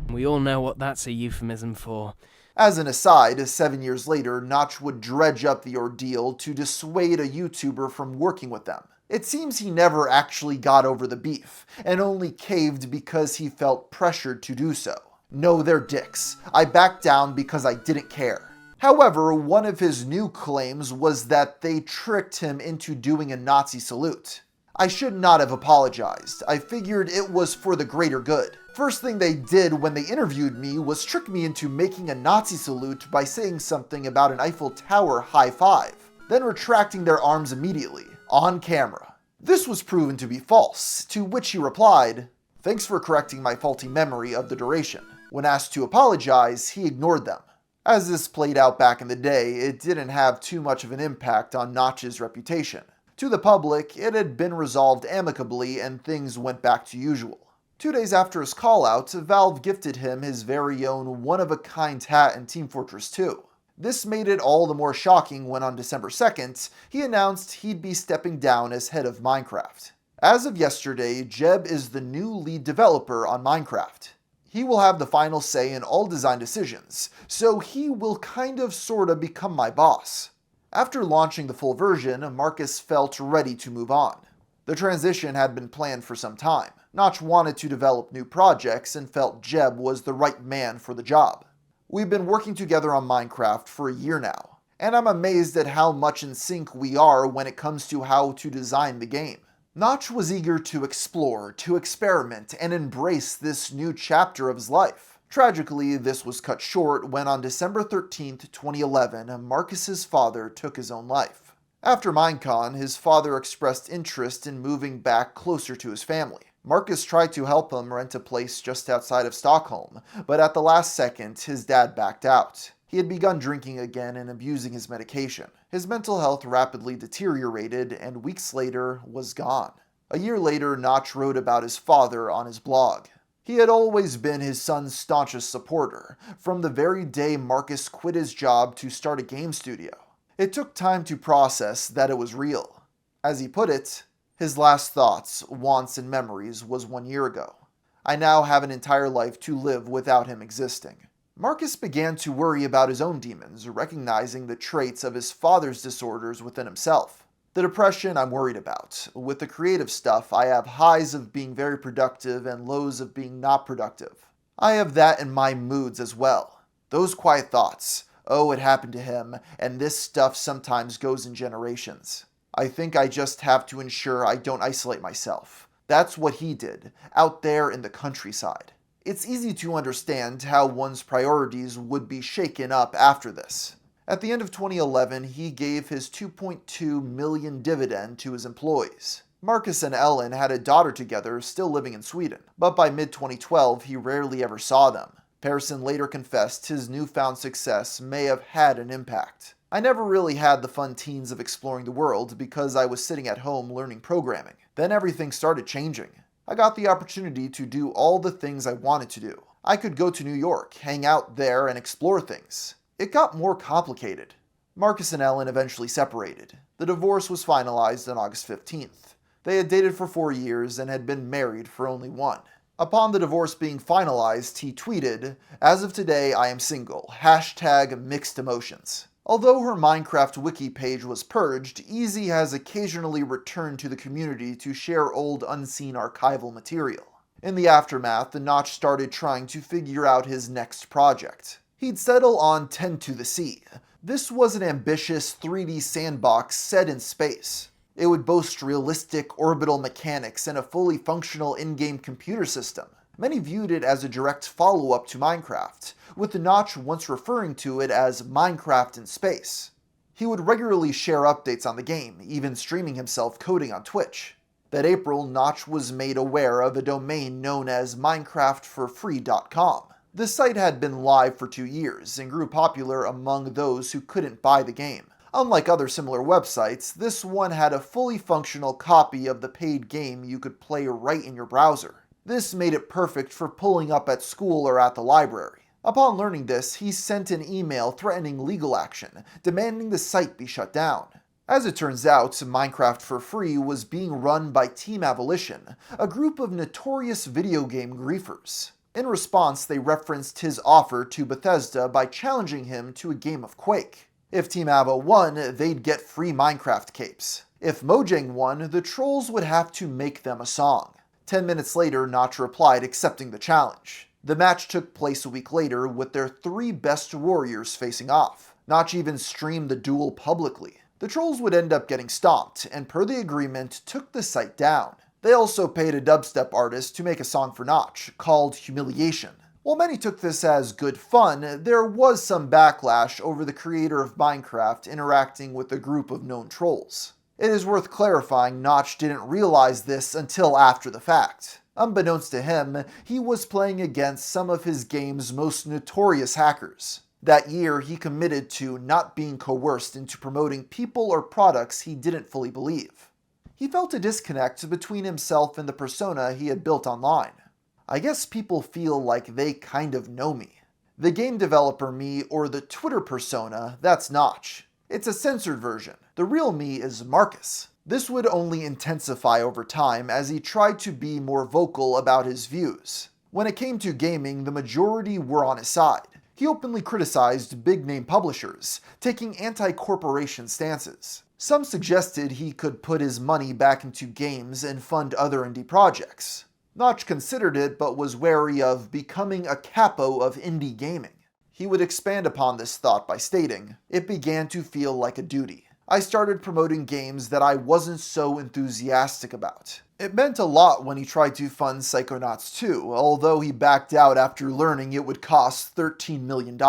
We all know what that's a euphemism for. As an aside, 7 years later, Notch would dredge up the ordeal to dissuade a YouTuber from working with them. It seems he never actually got over the beef, and only caved because he felt pressured to do so. No, they're dicks. I backed down because I didn't care. However, one of his new claims was that they tricked him into doing a Nazi salute. I should not have apologized. I figured it was for the greater good. First thing they did when they interviewed me was trick me into making a Nazi salute by saying something about an Eiffel Tower high five, then retracting their arms immediately, on camera. This was proven to be false, to which he replied, "Thanks for correcting my faulty memory of the duration." When asked to apologize, he ignored them. As this played out back in the day, it didn't have too much of an impact on Notch's reputation. To the public, it had been resolved amicably and things went back to usual. 2 days after his call-out, Valve gifted him his very own one-of-a-kind hat in Team Fortress 2. This made it all the more shocking when on December 2nd, he announced he'd be stepping down as head of Minecraft. As of yesterday, Jeb is the new lead developer on Minecraft. He will have the final say in all design decisions, so he will sorta become my boss. After launching the full version, Marcus felt ready to move on. The transition had been planned for some time. Notch wanted to develop new projects and felt Jeb was the right man for the job. We've been working together on Minecraft for a year now, and I'm amazed at how much in sync we are when it comes to how to design the game. Notch was eager to explore, to experiment, and embrace this new chapter of his life. Tragically, this was cut short when on December 13th, 2011, Marcus's father took his own life. After Minecon, his father expressed interest in moving back closer to his family. Marcus tried to help him rent a place just outside of Stockholm, but at the last second, his dad backed out. He had begun drinking again and abusing his medication. His mental health rapidly deteriorated and weeks later was gone. A year later, Notch wrote about his father on his blog. He had always been his son's staunchest supporter, from the very day Marcus quit his job to start a game studio. It took time to process that it was real. As he put it, his last thoughts, wants, and memories was 1 year ago. I now have an entire life to live without him existing. Marcus began to worry about his own demons, recognizing the traits of his father's disorders within himself. The depression I'm worried about. With the creative stuff, I have highs of being very productive and lows of being not productive. I have that in my moods as well. Those quiet thoughts. Oh, it happened to him, and this stuff sometimes goes in generations. I think I just have to ensure I don't isolate myself. That's what he did, out there in the countryside. It's easy to understand how one's priorities would be shaken up after this. At the end of 2011, he gave his $2.2 million dividend to his employees. Marcus and Ellen had a daughter together, still living in Sweden, but by mid-2012, he rarely ever saw them. Persson later confessed his newfound success may have had an impact. I never really had the fun teens of exploring the world because I was sitting at home learning programming. Then everything started changing. I got the opportunity to do all the things I wanted to do. I could go to New York, hang out there, and explore things. It got more complicated. Marcus and Ellen eventually separated. The divorce was finalized on August 15th. They had dated for 4 years and had been married for only 1. Upon the divorce being finalized, he tweeted, "As of today, I am single. #mixed emotions." Although her Minecraft wiki page was purged, Easy has occasionally returned to the community to share old unseen archival material. In the aftermath, the Notch started trying to figure out his next project. He'd settle on Tend to the Sea. This was an ambitious 3D sandbox set in space. It would boast realistic orbital mechanics and a fully functional in-game computer system. Many viewed it as a direct follow-up to Minecraft, with the Notch once referring to it as Minecraft in space. He would regularly share updates on the game, even streaming himself coding on Twitch. That April, Notch was made aware of a domain known as MinecraftForFree.com. The site had been live for 2 years and grew popular among those who couldn't buy the game. Unlike other similar websites, this one had a fully functional copy of the paid game you could play right in your browser. This made it perfect for pulling up at school or at the library. Upon learning this, he sent an email threatening legal action, demanding the site be shut down. As it turns out, Minecraft for Free was being run by Team Abolition, a group of notorious video game griefers. In response, they referenced his offer to Bethesda by challenging him to a game of Quake. If Team Abo won, they'd get free Minecraft capes. If Mojang won, the trolls would have to make them a song. 10 minutes later, Notch replied accepting the challenge. The match took place a week later with their 3 best warriors facing off. Notch even streamed the duel publicly. The trolls would end up getting stomped, and per the agreement, took the site down. They also paid a dubstep artist to make a song for Notch, called Humiliation. While many took this as good fun, there was some backlash over the creator of Minecraft interacting with a group of known trolls. It is worth clarifying Notch didn't realize this until after the fact. Unbeknownst to him, he was playing against some of his game's most notorious hackers. That year, he committed to not being coerced into promoting people or products he didn't fully believe. He felt a disconnect between himself and the persona he had built online. I guess people feel like they kind of know me. The game developer me or the Twitter persona, that's Notch. It's a censored version. The real me is Marcus. This would only intensify over time as he tried to be more vocal about his views. When it came to gaming, the majority were on his side. He openly criticized big-name publishers, taking anti-corporation stances. Some suggested he could put his money back into games and fund other indie projects. Notch considered it but was wary of becoming a capo of indie gaming. He would expand upon this thought by stating, "It began to feel like a duty. I started promoting games that I wasn't so enthusiastic about." It meant a lot when he tried to fund Psychonauts 2, although he backed out after learning it would cost $13 million.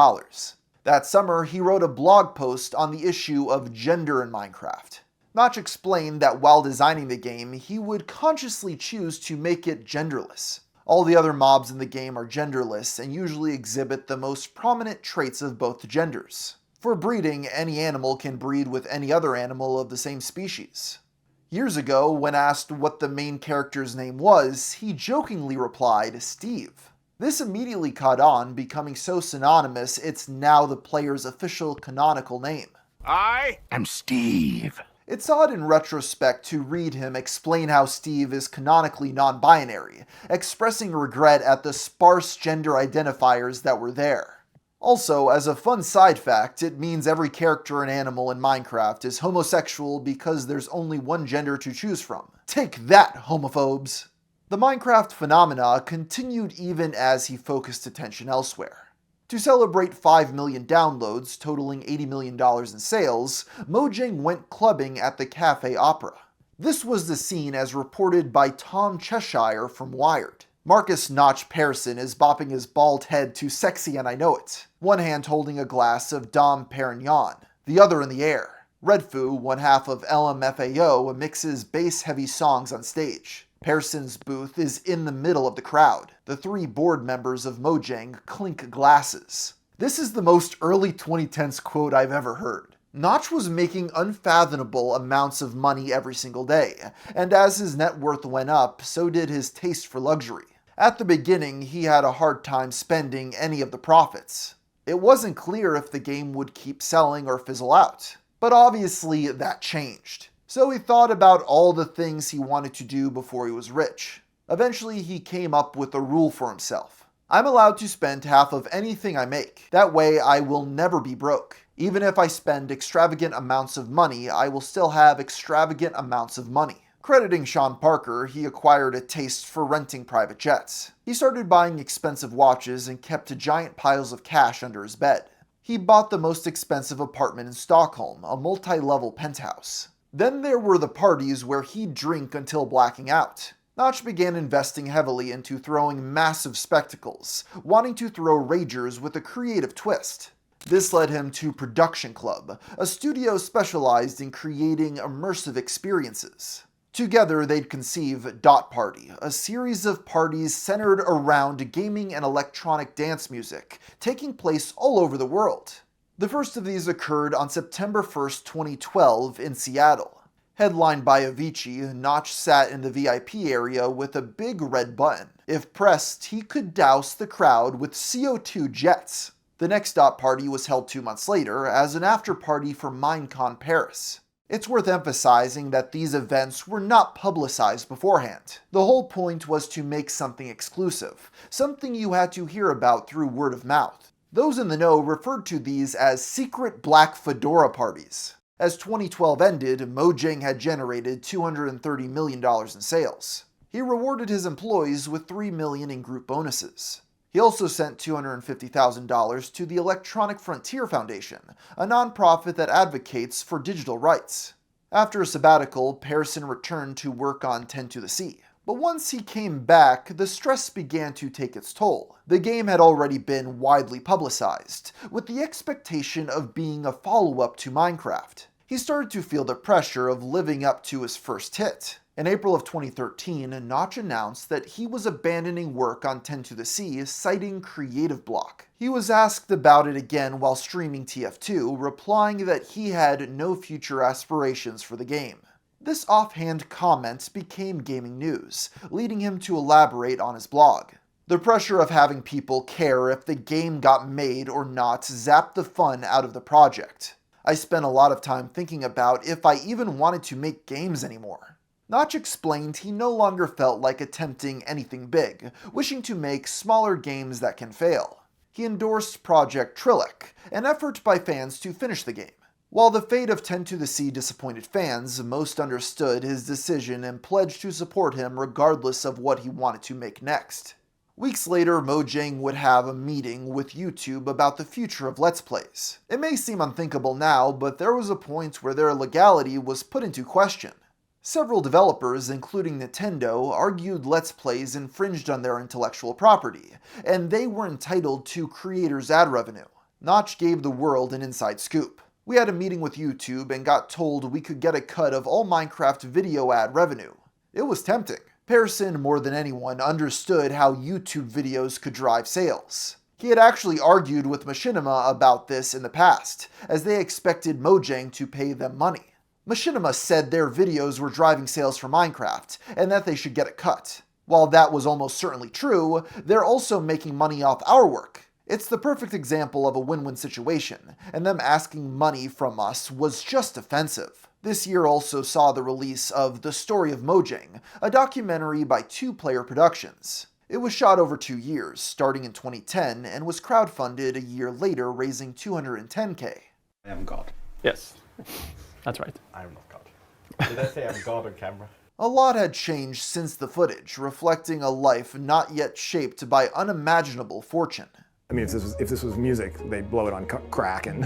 That summer, he wrote a blog post on the issue of gender in Minecraft. Notch explained that while designing the game, he would consciously choose to make it genderless. All the other mobs in the game are genderless and usually exhibit the most prominent traits of both genders. For breeding, any animal can breed with any other animal of the same species. Years ago, when asked what the main character's name was, he jokingly replied, "Steve." This immediately caught on, becoming so synonymous it's now the player's official canonical name. I am Steve. It's odd in retrospect to read him explain how Steve is canonically non-binary, expressing regret at the sparse gender identifiers that were there. Also, as a fun side fact, it means every character and animal in Minecraft is homosexual because there's only one gender to choose from. Take that, homophobes! The Minecraft phenomena continued even as he focused attention elsewhere. To celebrate 5 million downloads, totaling $80 million in sales, Mojang went clubbing at the Cafe Opera. This was the scene as reported by Tom Cheshire from Wired. Marcus Notch Pearson is bopping his bald head to Sexy and I Know It, one hand holding a glass of Dom Perignon, the other in the air. Redfoo, one half of LMFAO, mixes bass-heavy songs on stage. Pearson's booth is in the middle of the crowd. The 3 board members of Mojang clink glasses. This is the most early 2010s quote I've ever heard. Notch was making unfathomable amounts of money every single day, and as his net worth went up, so did his taste for luxury. At the beginning, he had a hard time spending any of the profits. It wasn't clear if the game would keep selling or fizzle out, but obviously that changed. So he thought about all the things he wanted to do before he was rich. Eventually, he came up with a rule for himself. I'm allowed to spend half of anything I make. That way, I will never be broke. Even if I spend extravagant amounts of money, I will still have extravagant amounts of money. Crediting Sean Parker, he acquired a taste for renting private jets. He started buying expensive watches and kept giant piles of cash under his bed. He bought the most expensive apartment in Stockholm, a multi-level penthouse. Then there were the parties where he'd drink until blacking out. Notch began investing heavily into throwing massive spectacles, wanting to throw ragers with a creative twist. This led him to Production Club, a studio specialized in creating immersive experiences. Together, they'd conceive Dot Party, a series of parties centered around gaming and electronic dance music, taking place all over the world. The first of these occurred on September 1st, 2012 in Seattle. Headlined by Avicii, Notch sat in the VIP area with a big red button. If pressed, he could douse the crowd with CO2 jets. The next dot party was held 2 months later as an after-party for Minecon Paris. It's worth emphasizing that these events were not publicized beforehand. The whole point was to make something exclusive, something you had to hear about through word of mouth. Those in the know referred to these as secret black fedora parties. As 2012 ended, Mojang had generated $230 million in sales. He rewarded his employees with $3 million in group bonuses. He also sent $250,000 to the Electronic Frontier Foundation, a nonprofit that advocates for digital rights. After a sabbatical, Pearson returned to work on 10 to the Sea. But once he came back, the stress began to take its toll. The game had already been widely publicized, with the expectation of being a follow-up to Minecraft. He started to feel the pressure of living up to his first hit. In April of 2013, Notch announced that he was abandoning work on 10 to the Sea, citing creative block. He was asked about it again while streaming TF2, replying that he had no future aspirations for the game. This offhand comment became gaming news, leading him to elaborate on his blog. The pressure of having people care if the game got made or not zapped the fun out of the project. I spent a lot of time thinking about if I even wanted to make games anymore. Notch explained he no longer felt like attempting anything big, wishing to make smaller games that can fail. He endorsed Project Trillic, an effort by fans to finish the game. While the fate of 10 to the Sea disappointed fans, most understood his decision and pledged to support him regardless of what he wanted to make next. Weeks later, Mojang would have a meeting with YouTube about the future of Let's Plays. It may seem unthinkable now, but there was a point where their legality was put into question. Several developers, including Nintendo, argued Let's Plays infringed on their intellectual property, and they were entitled to creators' ad revenue. Notch gave the world an inside scoop. We had a meeting with YouTube and got told we could get a cut of all Minecraft video ad revenue. It was tempting. Pearson, more than anyone, understood how YouTube videos could drive sales. He had actually argued with Machinima about this in the past, as they expected Mojang to pay them money. Machinima said their videos were driving sales for Minecraft, and that they should get a cut. While that was almost certainly true, they're also making money off our work. It's the perfect example of a win-win situation, and them asking money from us was just offensive. This year also saw the release of The Story of Mojang, a documentary by Two Player Productions. It was shot over 2 years, starting in 2010, and was crowdfunded a year later, raising $210K. I am God. Yes, that's right. I am not God. Did I say I'm God on camera? A lot had changed since the footage, reflecting a life not yet shaped by unimaginable fortune. I mean, if this was music, they'd blow it on crack and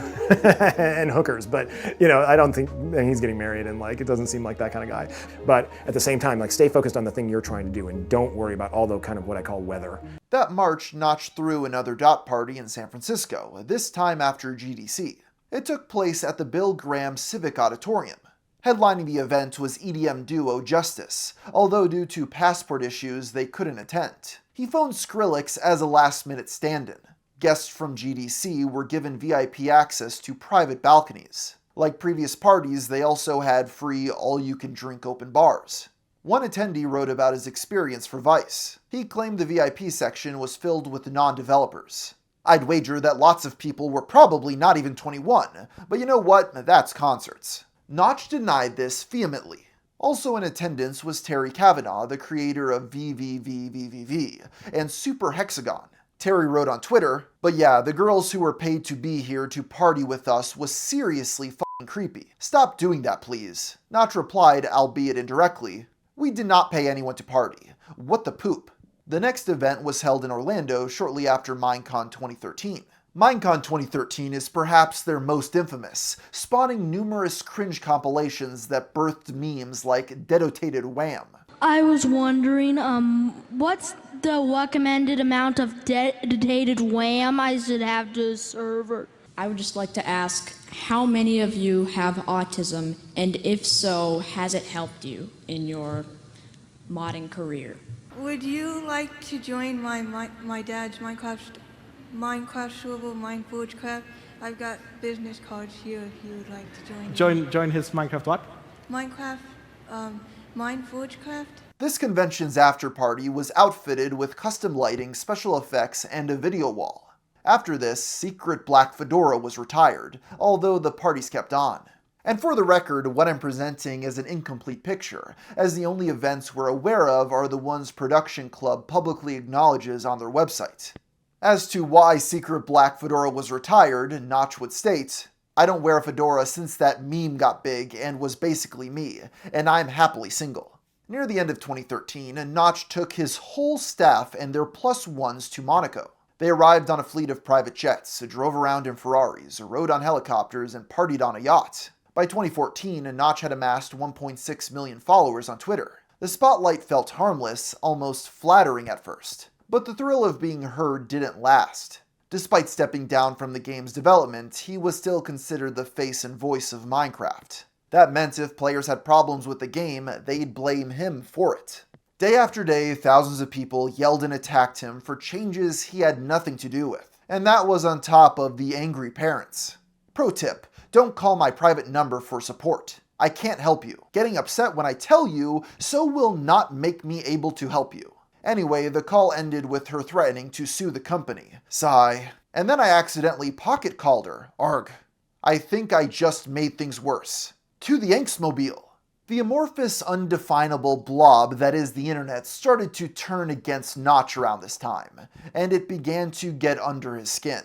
and hookers. But you know, I don't think he's getting married, and like it doesn't seem like that kind of guy. But at the same time, like stay focused on the thing you're trying to do, and don't worry about all the kind of what I call weather. That March, Notch threw another dot party in San Francisco, this time after GDC. It took place at the Bill Graham Civic Auditorium. Headlining the event was EDM duo Justice, although due to passport issues they couldn't attend. He phoned Skrillex as a last-minute stand-in. Guests from GDC were given VIP access to private balconies. Like previous parties, they also had free all-you-can-drink open bars. One attendee wrote about his experience for Vice. He claimed the VIP section was filled with non-developers. I'd wager that lots of people were probably not even 21, but you know what? That's concerts. Notch denied this vehemently. Also in attendance was Terry Kavanagh, the creator of VVVVVV and Super Hexagon. Terry wrote on Twitter, "But yeah, the girls who were paid to be here to party with us was seriously f***ing creepy. Stop doing that, please." Notch replied, albeit indirectly, "We did not pay anyone to party. What the poop?" The next event was held in Orlando shortly after Minecon 2013. Minecon 2013 is perhaps their most infamous, spawning numerous cringe compilations that birthed memes like Dedotated Wham. I was wondering, what's the recommended amount of dedicated wham I should have to a server? I would just like to ask, how many of you have autism, and if so, has it helped you in your modding career? Would you like to join my dad's Minecraft Suitable Mind Forge Craft? I've got business cards here if you would like to join. Join his Minecraft what? Minecraft, Mineforgecraft. This convention's after party was outfitted with custom lighting, special effects, and a video wall. After this, Secret Black Fedora was retired, although the parties kept on. And for the record, what I'm presenting is an incomplete picture, as the only events we're aware of are the ones Production Club publicly acknowledges on their website. As to why Secret Black Fedora was retired, Notch would state, "I don't wear a fedora since that meme got big and was basically me, and I'm happily single." Near the end of 2013, Notch took his whole staff and their +1s to Monaco. They arrived on a fleet of private jets, drove around in Ferraris, rode on helicopters, and partied on a yacht. By 2014, Notch had amassed 1.6 million followers on Twitter. The spotlight felt harmless, almost flattering at first. But the thrill of being heard didn't last. Despite stepping down from the game's development, he was still considered the face and voice of Minecraft. That meant if players had problems with the game, they'd blame him for it. Day after day, thousands of people yelled and attacked him for changes he had nothing to do with. And that was on top of the angry parents. Pro tip, don't call my private number for support. I can't help you. Getting upset when I tell you so will not make me able to help you. Anyway, the call ended with her threatening to sue the company. Sigh. And then I accidentally pocket called her. Arg. I think I just made things worse. To the Angstmobile. The amorphous, undefinable blob that is the internet started to turn against Notch around this time, and it began to get under his skin.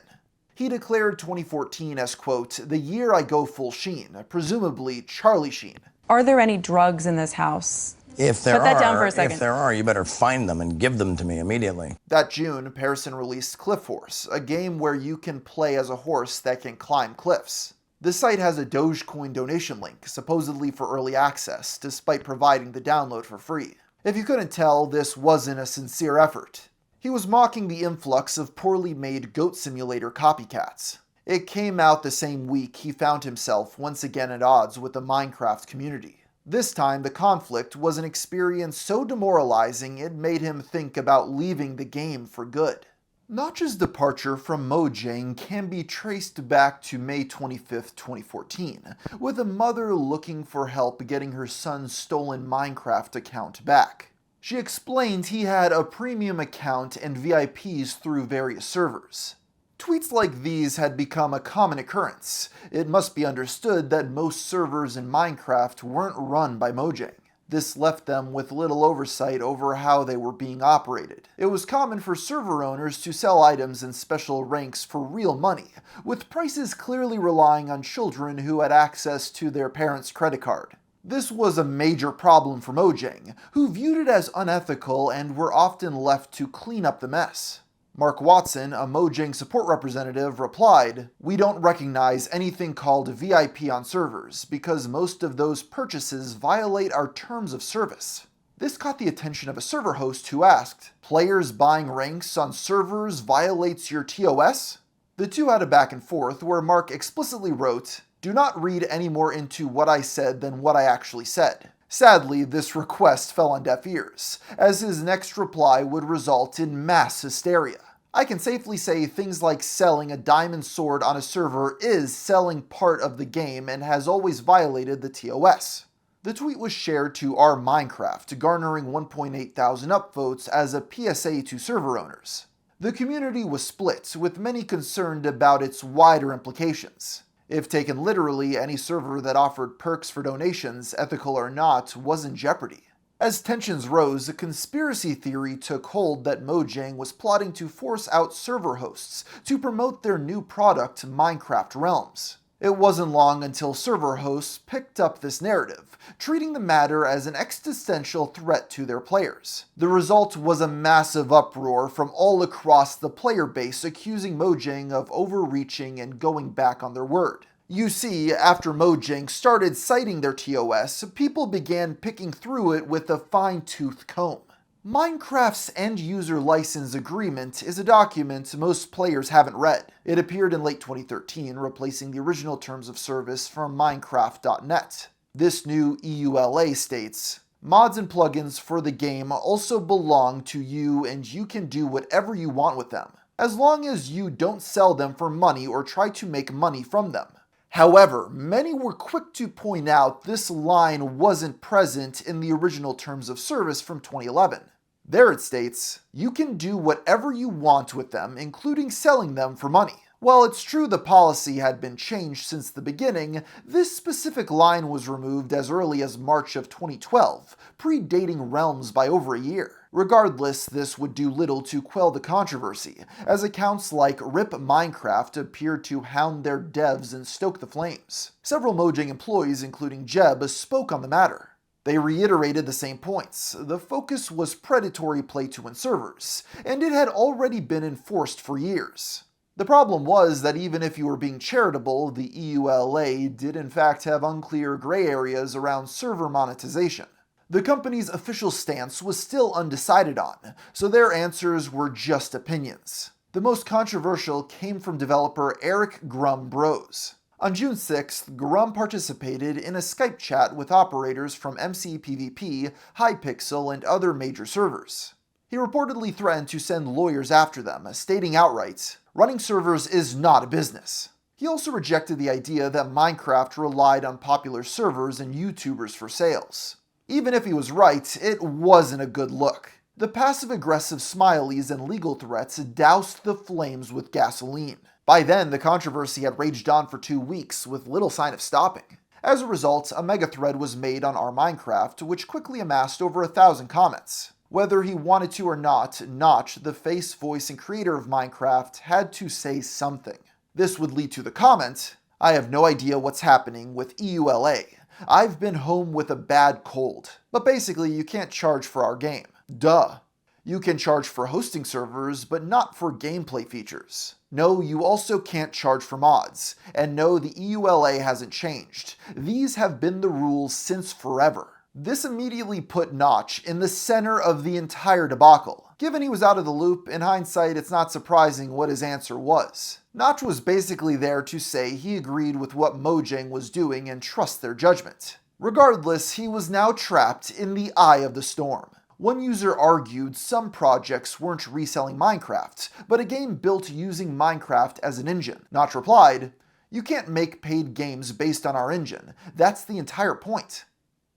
He declared 2014 as, quote, "the year I go full Sheen," presumably Charlie Sheen. Are there any drugs in this house? If there Put that down for a second. If there are, you better find them and give them to me immediately. That June, Pearson released Cliff Horse, a game where you can play as a horse that can climb cliffs. The site has a Dogecoin donation link, supposedly for early access, despite providing the download for free. If you couldn't tell, this wasn't a sincere effort. He was mocking the influx of poorly made Goat Simulator copycats. It came out the same week he found himself once again at odds with the Minecraft community. This time, the conflict was an experience so demoralizing it made him think about leaving the game for good. Notch's departure from Mojang can be traced back to May 25, 2014, with a mother looking for help getting her son's stolen Minecraft account back. She explained he had a premium account and VIPs through various servers. Tweets like these had become a common occurrence. It must be understood that most servers in Minecraft weren't run by Mojang. This left them with little oversight over how they were being operated. It was common for server owners to sell items and special ranks for real money, with prices clearly relying on children who had access to their parents' credit card. This was a major problem for Mojang, who viewed it as unethical and were often left to clean up the mess. Mark Watson, a Mojang support representative, replied, "We don't recognize anything called VIP on servers, because most of those purchases violate our terms of service." This caught the attention of a server host who asked, "Players buying ranks on servers violates your TOS?" The two had a back and forth where Mark explicitly wrote, "Do not read any more into what I said than what I actually said." Sadly, this request fell on deaf ears, as his next reply would result in mass hysteria. I can safely say things like selling a diamond sword on a server is selling part of the game and has always violated the TOS. The tweet was shared to our Minecraft, garnering 1.8 thousand upvotes as a PSA to server owners. The community was split, with many concerned about its wider implications. If taken literally, any server that offered perks for donations, ethical or not, was in jeopardy. As tensions rose, a conspiracy theory took hold that Mojang was plotting to force out server hosts to promote their new product, Minecraft Realms. It wasn't long until server hosts picked up this narrative, treating the matter as an existential threat to their players. The result was a massive uproar from all across the player base accusing Mojang of overreaching and going back on their word. You see, after Mojang started citing their TOS, people began picking through it with a fine-tooth comb. Minecraft's end-user license agreement is a document most players haven't read. It appeared in late 2013, replacing the original terms of service from Minecraft.net. This new EULA states, "Mods and plugins for the game also belong to you and you can do whatever you want with them. as long as you don't sell them for money or try to make money from them. However, many were quick to point out this line wasn't present in the original terms of service from 2011. There it states, "You can do whatever you want with them, including selling them for money." While it's true the policy had been changed since the beginning, this specific line was removed as early as March of 2012, predating Realms by over a year. Regardless, this would do little to quell the controversy, as accounts like Rip Minecraft appeared to hound their devs and stoke the flames. Several Mojang employees, including Jeb, spoke on the matter. They reiterated the same points. The focus was predatory play-to-win servers, and it had already been enforced for years. The problem was that even if you were being charitable, the EULA did in fact have unclear gray areas around server monetization. The company's official stance was still undecided on, so their answers were just opinions. The most controversial came from developer Eric Grum Bros. On June 6th, Grum participated in a Skype chat with operators from MCPVP, Hypixel, and other major servers. He reportedly threatened to send lawyers after them, stating outright, "Running servers is not a business." He also rejected the idea that Minecraft relied on popular servers and YouTubers for sales. Even if he was right, it wasn't a good look. The passive-aggressive smileys and legal threats doused the flames with gasoline. By then, the controversy had raged on for 2 weeks, with little sign of stopping. As a result, a mega thread was made on our Minecraft, which quickly amassed over 1,000 comments. Whether he wanted to or not, Notch, the face, voice, and creator of Minecraft, had to say something. This would lead to the comment, "I have no idea what's happening with EULA. I've been home with a bad cold. But basically, you can't charge for our game. Duh. You can charge for hosting servers, but not for gameplay features. No, you also can't charge for mods. And no, the EULA hasn't changed. These have been the rules since forever." This immediately put Notch in the center of the entire debacle. Given he was out of the loop, in hindsight it's not surprising what his answer was. Notch was basically there to say he agreed with what Mojang was doing and trust their judgment. Regardless, he was now trapped in the eye of the storm. One user argued some projects weren't reselling Minecraft, but a game built using Minecraft as an engine. Notch replied, "You can't make paid games based on our engine. That's the entire point."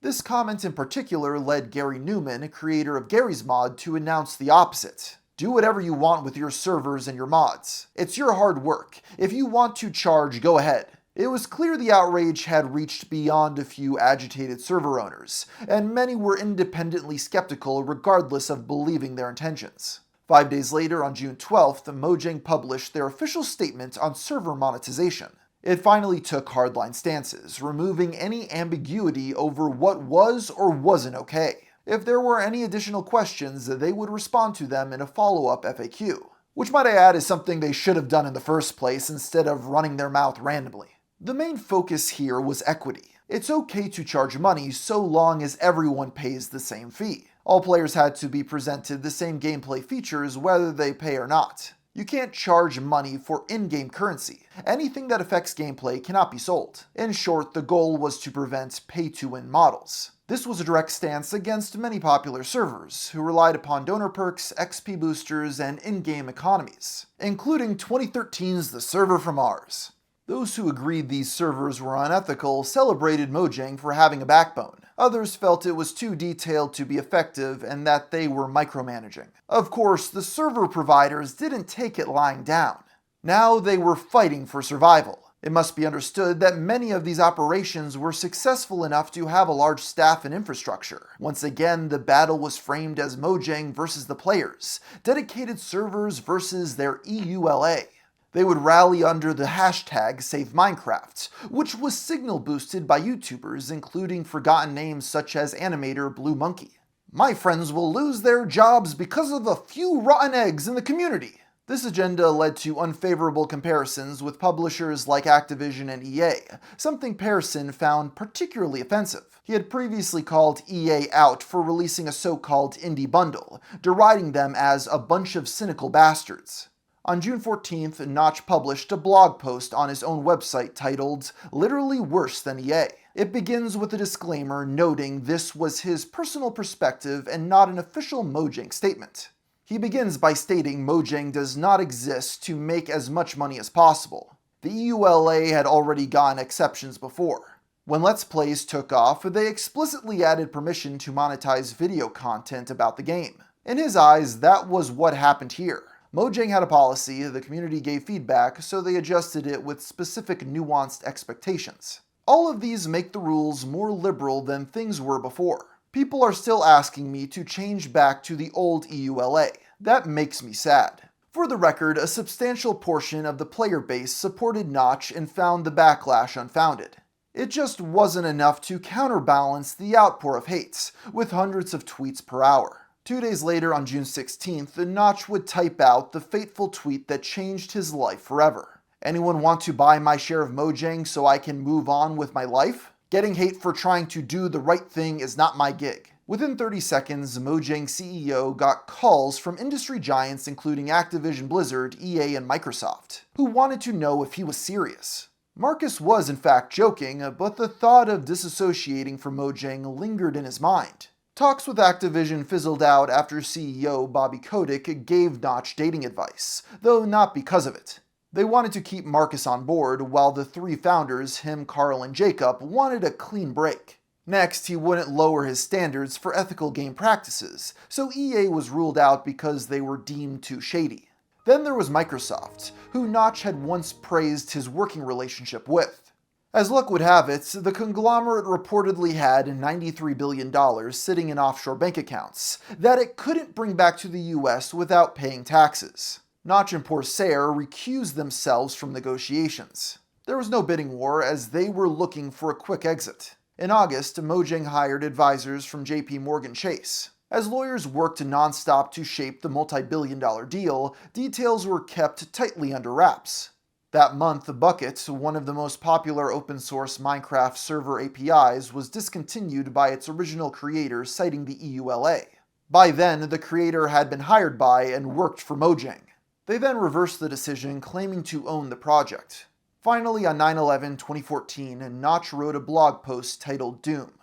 This comment in particular led Gary Newman, creator of Gary's Mod, to announce the opposite. "Do whatever you want with your servers and your mods. It's your hard work. If you want to charge, go ahead." It was clear the outrage had reached beyond a few agitated server owners, and many were independently skeptical regardless of believing their intentions. 5 days later, on June 12th, Mojang published their official statement on server monetization. It finally took hardline stances, removing any ambiguity over what was or wasn't okay. If there were any additional questions, they would respond to them in a follow-up FAQ. Which, might I add, is something they should have done in the first place instead of running their mouth randomly. The main focus here was equity. It's okay to charge money so long as everyone pays the same fee. All players had to be presented the same gameplay features whether they pay or not. You can't charge money for in-game currency. Anything that affects gameplay cannot be sold. In short, the goal was to prevent pay-to-win models. This was a direct stance against many popular servers, who relied upon donor perks, XP boosters, and in-game economies, including 2013's The Server from Mars. Those who agreed these servers were unethical celebrated Mojang for having a backbone. Others felt it was too detailed to be effective and that they were micromanaging. Of course, the server providers didn't take it lying down. Now they were fighting for survival. It must be understood that many of these operations were successful enough to have a large staff and infrastructure. Once again, the battle was framed as Mojang versus the players, dedicated servers versus their EULA. They would rally under the hashtag SaveMinecraft, which was signal boosted by YouTubers, including forgotten names such as animator Blue Monkey. "My friends will lose their jobs because of a few rotten eggs in the community." This agenda led to unfavorable comparisons with publishers like Activision and EA, something Pearson found particularly offensive. He had previously called EA out for releasing a so-called indie bundle, deriding them as a bunch of cynical bastards. On June 14th, Notch published a blog post on his own website titled, "Literally Worse Than EA." It begins with a disclaimer noting this was his personal perspective and not an official Mojang statement. He begins by stating Mojang does not exist to make as much money as possible. The EULA had already gotten exceptions before. When Let's Plays took off, they explicitly added permission to monetize video content about the game. In his eyes, that was what happened here. Mojang had a policy, the community gave feedback, so they adjusted it with specific nuanced expectations. All of these make the rules more liberal than things were before. People are still asking me to change back to the old EULA. That makes me sad. For the record, a substantial portion of the player base supported Notch and found the backlash unfounded. It just wasn't enough to counterbalance the outpour of hates, with hundreds of tweets per hour. 2 days later, on June 16th, Notch would type out the fateful tweet that changed his life forever. Anyone want to buy my share of Mojang so I can move on with my life? Getting hate for trying to do the right thing is not my gig. Within 30 seconds, Mojang CEO got calls from industry giants including Activision Blizzard, EA, and Microsoft, who wanted to know if he was serious. Marcus was in fact joking, but the thought of disassociating from Mojang lingered in his mind. Talks with Activision fizzled out after CEO Bobby Kotick gave Notch dating advice, though not because of it. They wanted to keep Marcus on board, while the three founders, him, Carl, and Jacob, wanted a clean break. Next, he wouldn't lower his standards for ethical game practices, so EA was ruled out because they were deemed too shady. Then there was Microsoft, who Notch had once praised his working relationship with. As luck would have it, the conglomerate reportedly had $93 billion sitting in offshore bank accounts that it couldn't bring back to the US without paying taxes. Notch and Corsair recused themselves from negotiations. There was no bidding war as they were looking for a quick exit. In August, Mojang hired advisors from JP Morgan Chase. As lawyers worked nonstop to shape the multi-billion-dollar deal, details were kept tightly under wraps. That month, Bucket, one of the most popular open-source Minecraft server APIs, was discontinued by its original creator, citing the EULA. By then, the creator had been hired by and worked for Mojang. They then reversed the decision, claiming to own the project. Finally, on 9/11/2014, Notch wrote a blog post titled Doom.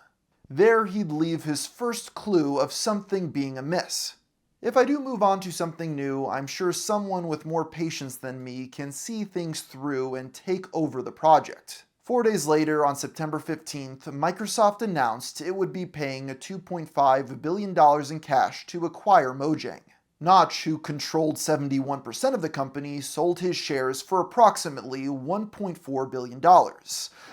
There, he'd leave his first clue of something being amiss. If I do move on to something new, I'm sure someone with more patience than me can see things through and take over the project. 4 days later, on September 15th, Microsoft announced it would be paying $2.5 billion in cash to acquire Mojang. Notch, who controlled 71% of the company, sold his shares for approximately $1.4 billion,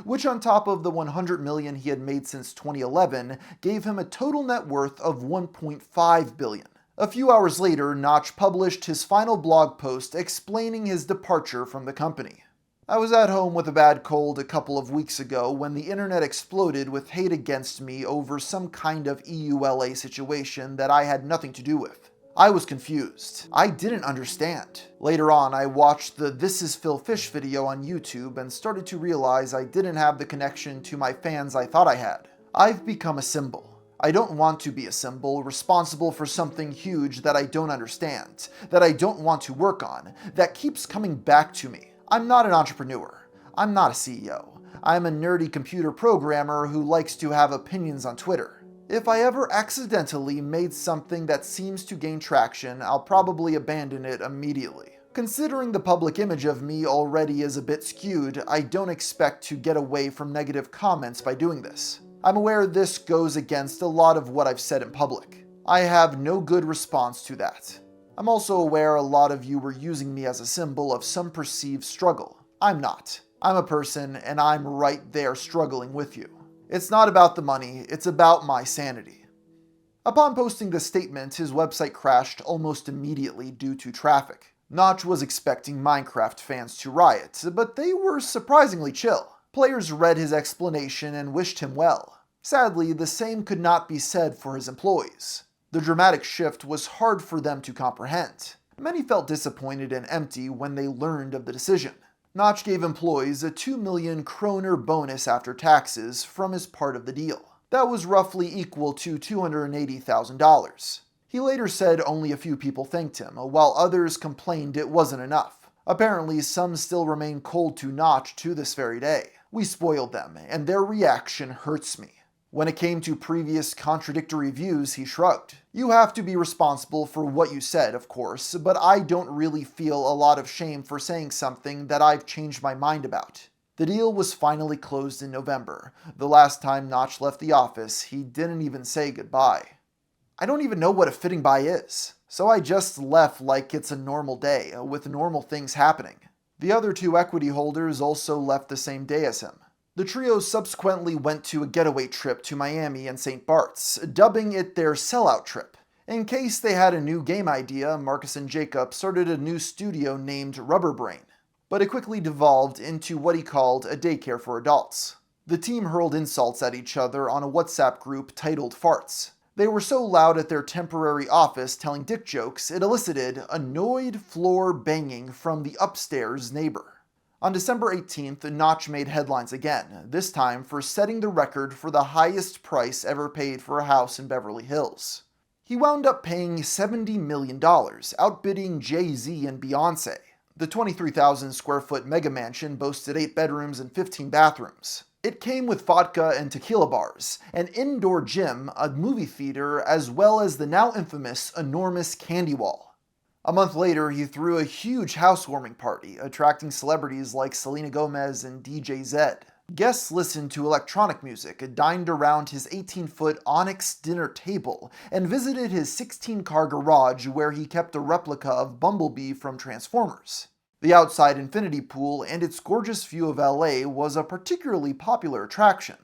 which on top of the $100 million he had made since 2011, gave him a total net worth of $1.5 billion. A few hours later, Notch published his final blog post explaining his departure from the company. I was at home with a bad cold a couple of weeks ago when the internet exploded with hate against me over some kind of EULA situation that I had nothing to do with. I was confused. I didn't understand. Later on, I watched the This Is Phil Fish video on YouTube and started to realize I didn't have the connection to my fans I thought I had. I've become a symbol. I don't want to be a symbol responsible for something huge that I don't understand, that I don't want to work on, that keeps coming back to me. I'm not an entrepreneur. I'm not a CEO. I'm a nerdy computer programmer who likes to have opinions on Twitter. If I ever accidentally made something that seems to gain traction, I'll probably abandon it immediately. Considering the public image of me already is a bit skewed, I don't expect to get away from negative comments by doing this. I'm aware this goes against a lot of what I've said in public. I have no good response to that. I'm also aware a lot of you were using me as a symbol of some perceived struggle. I'm not. I'm a person, and I'm right there struggling with you. It's not about the money, it's about my sanity. Upon posting this statement, his website crashed almost immediately due to traffic. Notch was expecting Minecraft fans to riot, but they were surprisingly chill. Players read his explanation and wished him well. Sadly, the same could not be said for his employees. The dramatic shift was hard for them to comprehend. Many felt disappointed and empty when they learned of the decision. Notch gave employees a 2 million kroner bonus after taxes from his part of the deal. That was roughly equal to $280,000. He later said only a few people thanked him, while others complained it wasn't enough. Apparently, some still remain cold to Notch to this very day. We spoiled them, and their reaction hurts me. When it came to previous contradictory views, he shrugged. You have to be responsible for what you said, of course, but I don't really feel a lot of shame for saying something that I've changed my mind about. The deal was finally closed in November. The last time Notch left the office, he didn't even say goodbye. I don't even know what a fitting bye is, so I just left like it's a normal day, with normal things happening. The other two equity holders also left the same day as him. The trio subsequently went to a getaway trip to Miami and St. Bart's, dubbing it their sellout trip. In case they had a new game idea, Marcus and Jacob started a new studio named Rubber Brain, but it quickly devolved into what he called a daycare for adults. The team hurled insults at each other on a WhatsApp group titled Farts. They were so loud at their temporary office telling dick jokes, it elicited annoyed floor banging from the upstairs neighbor. On December 18th, Notch made headlines again, this time for setting the record for the highest price ever paid for a house in Beverly Hills. He wound up paying $70 million, outbidding Jay-Z and Beyoncé. The 23,000 square foot mega mansion boasted 8 bedrooms and 15 bathrooms. It came with vodka and tequila bars, an indoor gym, a movie theater, as well as the now infamous enormous candy wall. A month later, he threw a huge housewarming party, attracting celebrities like Selena Gomez and DJ Zed. Guests listened to electronic music, dined around his 18-foot onyx dinner table, and visited his 16-car garage where he kept a replica of Bumblebee from Transformers. The outside infinity pool and its gorgeous view of LA was a particularly popular attraction.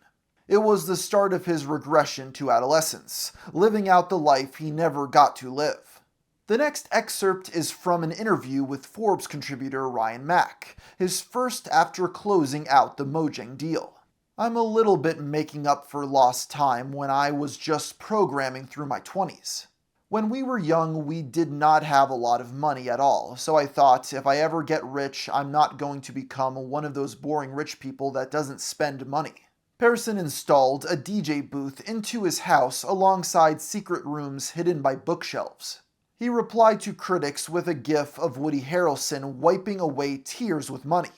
It was the start of his regression to adolescence, living out the life he never got to live. The next excerpt is from an interview with Forbes contributor Ryan Mack, his first after closing out the Mojang deal. I'm a little bit making up for lost time when I was just programming through my 20s. When we were young, we did not have a lot of money at all, so I thought if I ever get rich, I'm not going to become one of those boring rich people that doesn't spend money. Pearson installed a DJ booth into his house alongside secret rooms hidden by bookshelves. He replied to critics with a gif of Woody Harrelson wiping away tears with money.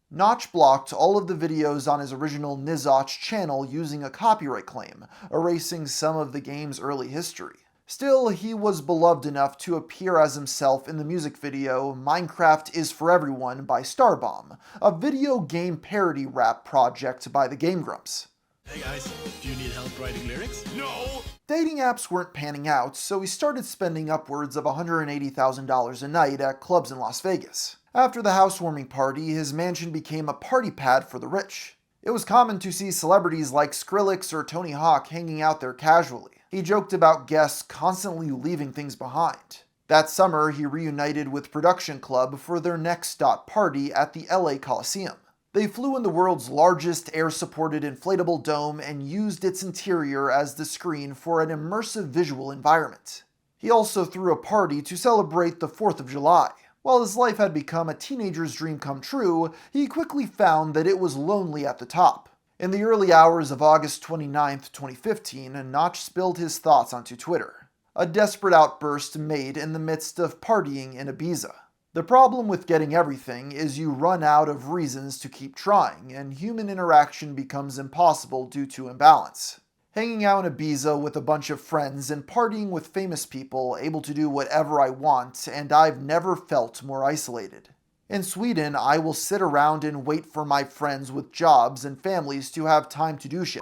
Notch blocked all of the videos on his original Nizotch channel using a copyright claim, erasing some of the game's early history. Still, he was beloved enough to appear as himself in the music video Minecraft is for Everyone by Starbomb, a video game parody rap project by the Game Grumps. Hey guys, do you need help writing lyrics? No! Dating apps weren't panning out, so he started spending upwards of $180,000 a night at clubs in Las Vegas. After the housewarming party, his mansion became a party pad for the rich. It was common to see celebrities like Skrillex or Tony Hawk hanging out there casually. He joked about guests constantly leaving things behind. That summer, he reunited with Production Club for their next party at the LA Coliseum. They flew in the world's largest air-supported inflatable dome and used its interior as the screen for an immersive visual environment. He also threw a party to celebrate the 4th of July. While his life had become a teenager's dream come true, he quickly found that it was lonely at the top. In the early hours of August 29, 2015, Notch spilled his thoughts onto Twitter. A desperate outburst made in the midst of partying in Ibiza. The problem with getting everything is you run out of reasons to keep trying, and human interaction becomes impossible due to imbalance. Hanging out in Ibiza with a bunch of friends and partying with famous people, able to do whatever I want, and I've never felt more isolated. In Sweden, I will sit around and wait for my friends with jobs and families to have time to do shit,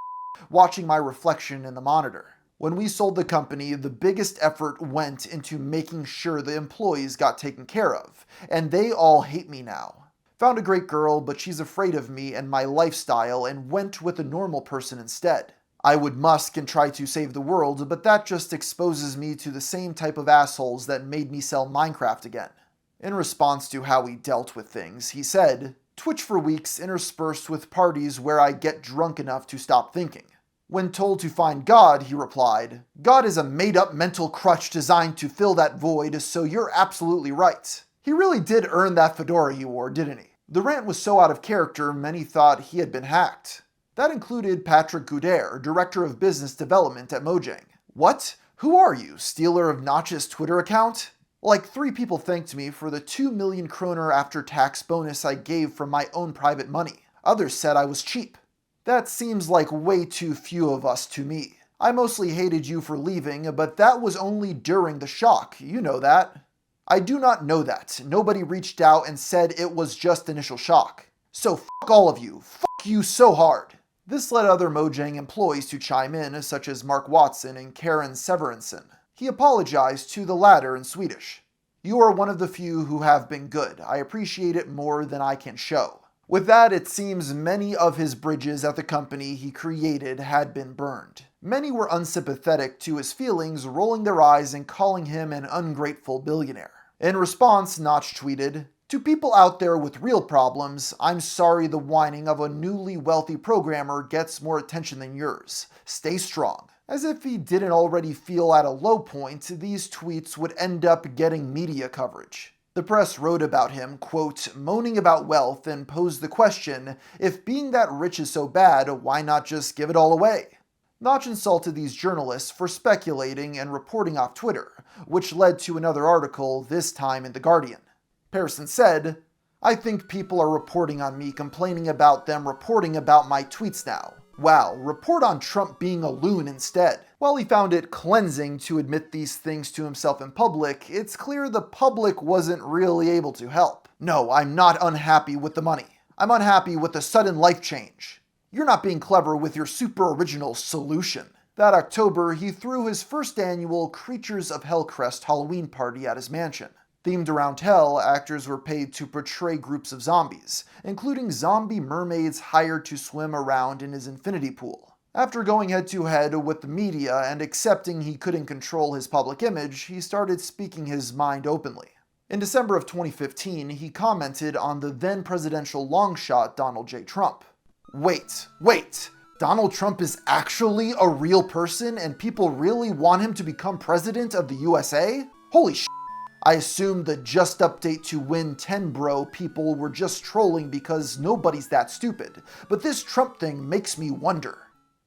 watching my reflection in the monitor. When we sold the company, the biggest effort went into making sure the employees got taken care of, and they all hate me now. Found a great girl, but she's afraid of me and my lifestyle and went with a normal person instead. I would musk and try to save the world, but that just exposes me to the same type of assholes that made me sell Minecraft again. In response to how he dealt with things, he said, "Twitch for weeks interspersed with parties where I get drunk enough to stop thinking." When told to find God, he replied, "God is a made-up mental crutch designed to fill that void, so you're absolutely right." He really did earn that fedora he wore, didn't he? The rant was so out of character, many thought he had been hacked. That included Patrick Gouder, Director of Business Development at Mojang. "What? Who are you, stealer of Notch's Twitter account?" Like 3 people thanked me for the 2 million kroner after-tax bonus I gave from my own private money. Others said I was cheap. That seems like way too few of us to me. I mostly hated you for leaving, but that was only during the shock, you know that. I do not know that. Nobody reached out and said it was just initial shock. So fuck all of you. Fuck you so hard. This led other Mojang employees to chime in, such as Mark Watson and Karen Severinsen. He apologized to the latter in Swedish. You are one of the few who have been good. I appreciate it more than I can show. With that, it seems many of his bridges at the company he created had been burned. Many were unsympathetic to his feelings, rolling their eyes and calling him an ungrateful billionaire. In response, Notch tweeted, "To people out there with real problems, I'm sorry the whining of a newly wealthy programmer gets more attention than yours. Stay strong." As if he didn't already feel at a low point, these tweets would end up getting media coverage. The press wrote about him, quote, moaning about wealth, and posed the question, if being that rich is so bad, why not just give it all away? Notch insulted these journalists for speculating and reporting off Twitter, which led to another article, this time in The Guardian. Persson said, "I think people are reporting on me, complaining about them reporting about my tweets now. Wow, report on Trump being a loon instead." While he found it cleansing to admit these things to himself in public, it's clear the public wasn't really able to help. No, I'm not unhappy with the money. I'm unhappy with the sudden life change. You're not being clever with your super original solution. That October, he threw his first annual Creatures of Hellcrest Halloween party at his mansion. Themed around hell, actors were paid to portray groups of zombies, including zombie mermaids hired to swim around in his infinity pool. After going head-to-head with the media and accepting he couldn't control his public image, he started speaking his mind openly. In December of 2015, he commented on the then presidential longshot Donald J. Trump. Wait, Donald Trump is actually a real person and people really want him to become president of the USA? Holy shit. I assumed the just update to win 10 bro people were just trolling because nobody's that stupid, but this Trump thing makes me wonder.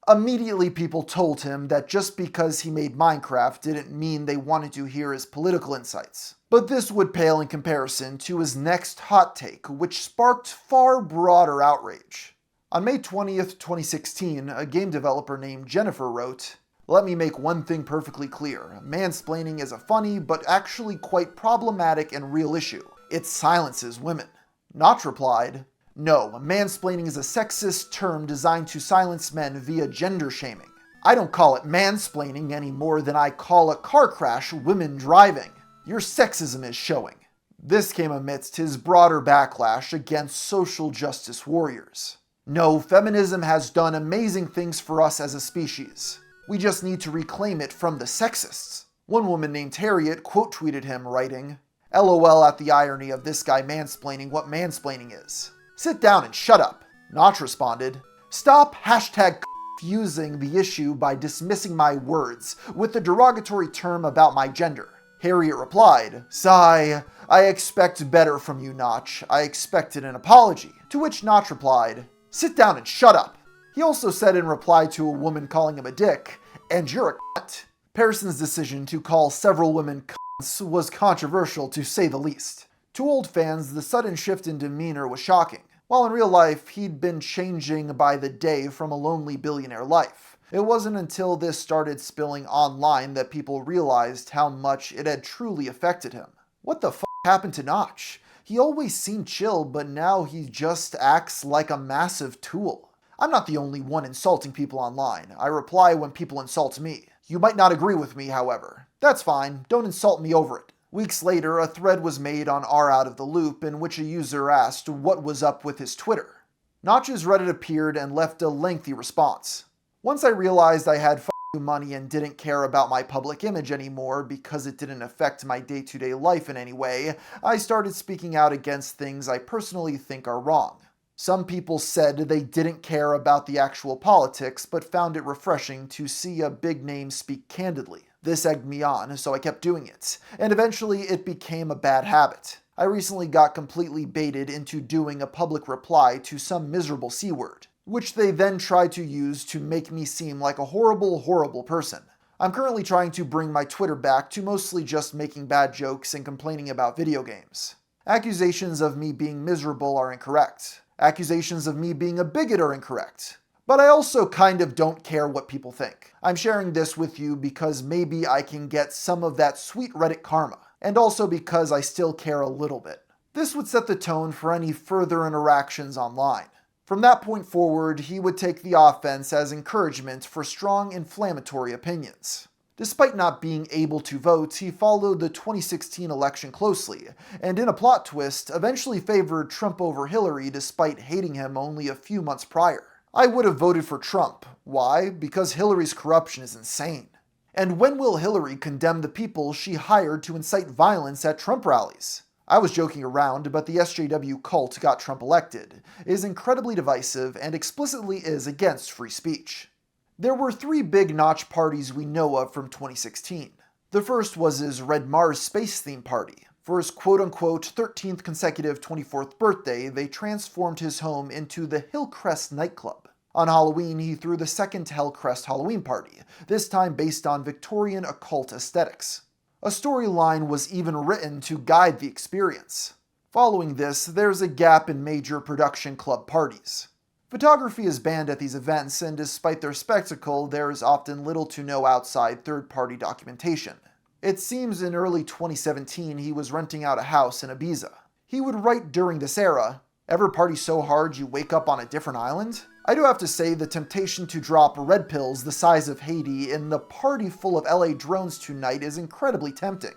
Immediately people told him that just because he made Minecraft didn't mean they wanted to hear his political insights. But this would pale in comparison to his next hot take, which sparked far broader outrage. On May 20th, 2016, a game developer named Jennifer wrote, "Let me make one thing perfectly clear. Mansplaining is a funny, but actually quite problematic and real issue. It silences women." Notch replied, "No, mansplaining is a sexist term designed to silence men via gender shaming. I don't call it mansplaining any more than I call a car crash women driving. Your sexism is showing." This came amidst his broader backlash against social justice warriors. "No, feminism has done amazing things for us as a species. We just need to reclaim it from the sexists." One woman named Harriet quote-tweeted him, writing, "LOL at the irony of this guy mansplaining what mansplaining is. Sit down and shut up." Notch responded, "Stop #confusing the issue by dismissing my words with the derogatory term about my gender." Harriet replied, "Sigh, I expect better from you, Notch. I expected an apology." To which Notch replied, "Sit down and shut up." He also said in reply to a woman calling him a dick, "And you're a cunt." Persson's decision to call several women cunts was controversial to say the least. To old fans, the sudden shift in demeanor was shocking. While in real life, he'd been changing by the day from a lonely billionaire life. It wasn't until this started spilling online that people realized how much it had truly affected him. What the f*** happened to Notch? He always seemed chill, but now he just acts like a massive tool. I'm not the only one insulting people online. I reply when people insult me. You might not agree with me, however. That's fine, don't insult me over it. Weeks later, a thread was made on r Out of the Loop in which a user asked what was up with his Twitter. Notch's Reddit appeared and left a lengthy response. Once I realized I had money and didn't care about my public image anymore because it didn't affect my day-to-day life in any way, I started speaking out against things I personally think are wrong. Some people said they didn't care about the actual politics, but found it refreshing to see a big name speak candidly. This egged me on, so I kept doing it, and eventually it became a bad habit. I recently got completely baited into doing a public reply to some miserable C-word, which they then tried to use to make me seem like a horrible person. I'm currently trying to bring my Twitter back to mostly just making bad jokes and complaining about video games. Accusations of me being miserable are incorrect. Accusations of me being a bigot are incorrect. But I also kind of don't care what people think. I'm sharing this with you because maybe I can get some of that sweet Reddit karma, and also because I still care a little bit. This would set the tone for any further interactions online. From that point forward, he would take the offense as encouragement for strong inflammatory opinions. Despite not being able to vote, he followed the 2016 election closely, and in a plot twist, eventually favored Trump over Hillary despite hating him only a few months prior. I would have voted for Trump. Why? Because Hillary's corruption is insane. And when will Hillary condemn the people she hired to incite violence at Trump rallies? I was joking around, but the SJW cult got Trump elected, is incredibly divisive, and explicitly is against free speech. There were 3 big Notch parties we know of from 2016. The first was his Red Mars space theme party. For his quote-unquote 13th consecutive 24th birthday, they transformed his home into the Hillcrest nightclub. On Halloween, he threw the second Hellcrest Halloween party, this time based on Victorian occult aesthetics. A storyline was even written to guide the experience. Following this, there's a gap in major production club parties. Photography is banned at these events, and despite their spectacle, there is often little to no outside third-party documentation. It seems in early 2017 he was renting out a house in Ibiza. He would write during this era, "Ever party so hard you wake up on a different island?" I do have to say the temptation to drop red pills the size of Haiti in the party full of LA drones tonight is incredibly tempting.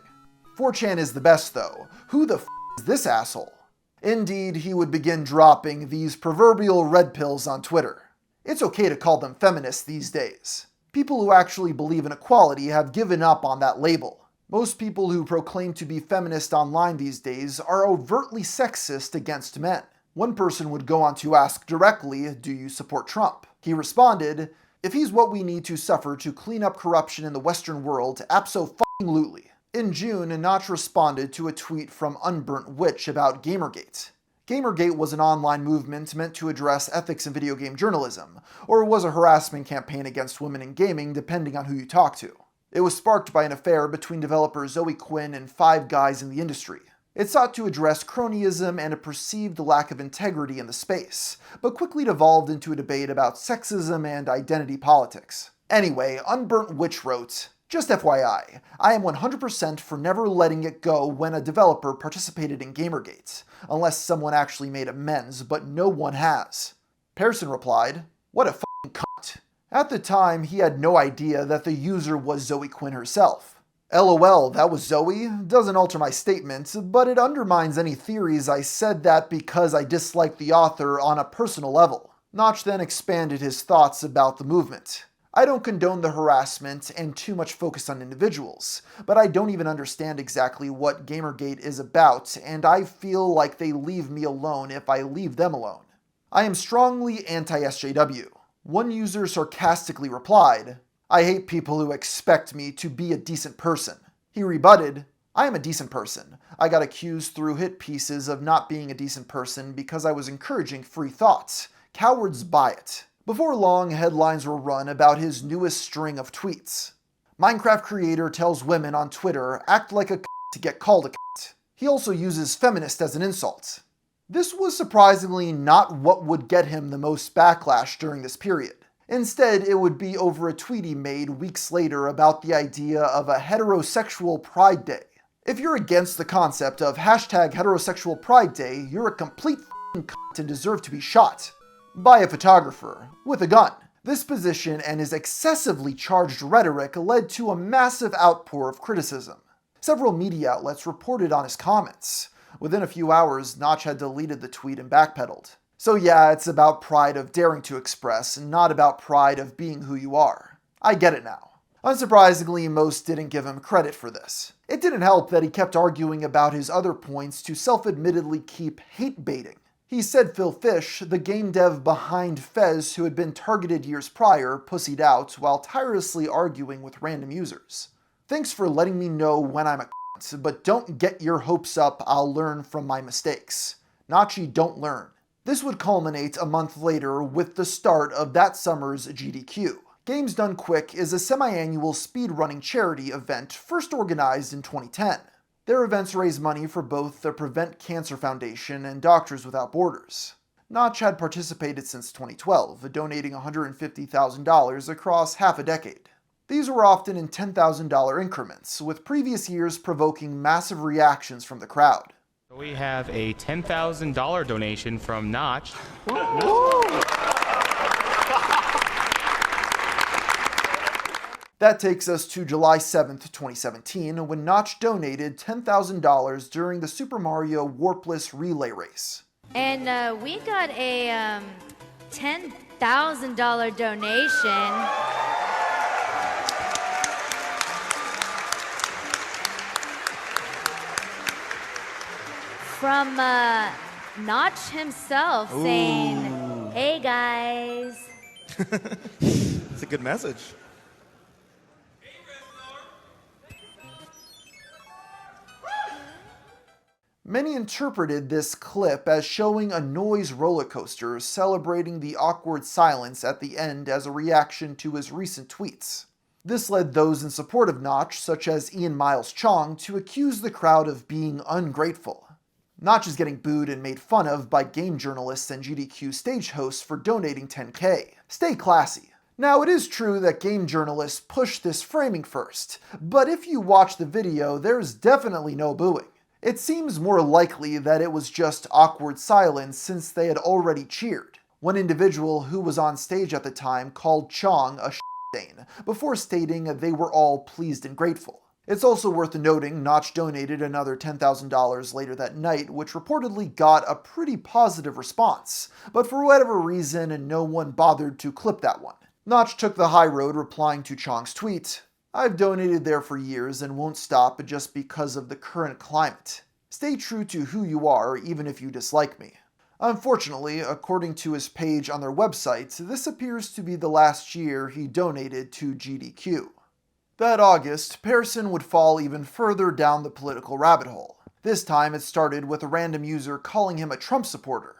4chan is the best though. Who the f*** is this asshole? Indeed, he would begin dropping these proverbial red pills on Twitter. It's okay to call them feminists these days. People who actually believe in equality have given up on that label. Most people who proclaim to be feminist online these days are overtly sexist against men. One person would go on to ask directly, "Do you support Trump?" He responded, "If he's what we need to suffer to clean up corruption in the Western world, abso-fucking-lutely." In June, Notch responded to a tweet from Unburnt Witch about Gamergate. Gamergate was an online movement meant to address ethics in video game journalism, or was a harassment campaign against women in gaming, depending on who you talk to. It was sparked by an affair between developer Zoe Quinn and 5 guys in the industry. It sought to address cronyism and a perceived lack of integrity in the space, but quickly devolved into a debate about sexism and identity politics. Anyway, Unburnt Witch wrote, "Just FYI, I am 100% for never letting it go when a developer participated in Gamergate, unless someone actually made amends, but no one has." Pearson replied, "What a f***ing cunt." At the time, he had no idea that the user was Zoe Quinn herself. LOL, that was Zoe? Doesn't alter my statement, but it undermines any theories I said that because I disliked the author on a personal level. Notch then expanded his thoughts about the movement. "I don't condone the harassment and too much focus on individuals, but I don't even understand exactly what Gamergate is about, and I feel like they leave me alone if I leave them alone. I am strongly anti-SJW. One user sarcastically replied, "I hate people who expect me to be a decent person." He rebutted, "I am a decent person. I got accused through hit pieces of not being a decent person because I was encouraging free thoughts. Cowards buy it." Before long, headlines were run about his newest string of tweets. Minecraft creator tells women on Twitter, "Act like a c*** to get called a c***." He also uses feminist as an insult. This was surprisingly not what would get him the most backlash during this period. Instead, it would be over a tweet he made weeks later about the idea of a heterosexual Pride Day. If you're against the concept of #heterosexual Pride Day, you're a complete f***ing cunt and deserve to be shot. By a photographer, with a gun. This position and his excessively charged rhetoric led to a massive outpour of criticism. Several media outlets reported on his comments. Within a few hours, Notch had deleted the tweet and backpedaled. So yeah, it's about pride of daring to express, and not about pride of being who you are. I get it now. Unsurprisingly, most didn't give him credit for this. It didn't help that he kept arguing about his other points to self-admittedly keep hate-baiting. He said Phil Fish, the game dev behind Fez who had been targeted years prior, pussied out while tirelessly arguing with random users. "Thanks for letting me know when I'm a cunt, but don't get your hopes up I'll learn from my mistakes. Notchy don't learn." This would culminate a month later with the start of that summer's GDQ. Games Done Quick is a semi-annual speedrunning charity event first organized in 2010. Their events raise money for both the Prevent Cancer Foundation and Doctors Without Borders. Notch had participated since 2012, donating $150,000 across half a decade. These were often in $10,000 increments, with previous years provoking massive reactions from the crowd. We have a $10,000 donation from Notch. That takes us to July 7th, 2017, when Notch donated $10,000 during the Super Mario Warpless Relay Race. And we got a $10,000 donation from Notch himself saying, "Hey guys." It's a good message. Many interpreted this clip as showing a noise roller coaster celebrating the awkward silence at the end as a reaction to his recent tweets. This led those in support of Notch, such as Ian Miles Chong, to accuse the crowd of being ungrateful. Notch is getting booed and made fun of by game journalists and GDQ stage hosts for donating $10K. Stay classy. Now, it is true that game journalists push this framing first, but if you watch the video, there's definitely no booing. It seems more likely that it was just awkward silence since they had already cheered. One individual who was on stage at the time called Chong a stain, before stating they were all pleased and grateful. It's also worth noting Notch donated another $10,000 later that night, which reportedly got a pretty positive response, but for whatever reason, no one bothered to clip that one. Notch took the high road, replying to Chong's tweet, "I've donated there for years and won't stop just because of the current climate. Stay true to who you are, even if you dislike me." Unfortunately, according to his page on their website, this appears to be the last year he donated to GDQ. That August, Pearson would fall even further down the political rabbit hole. This time it started with a random user calling him a Trump supporter.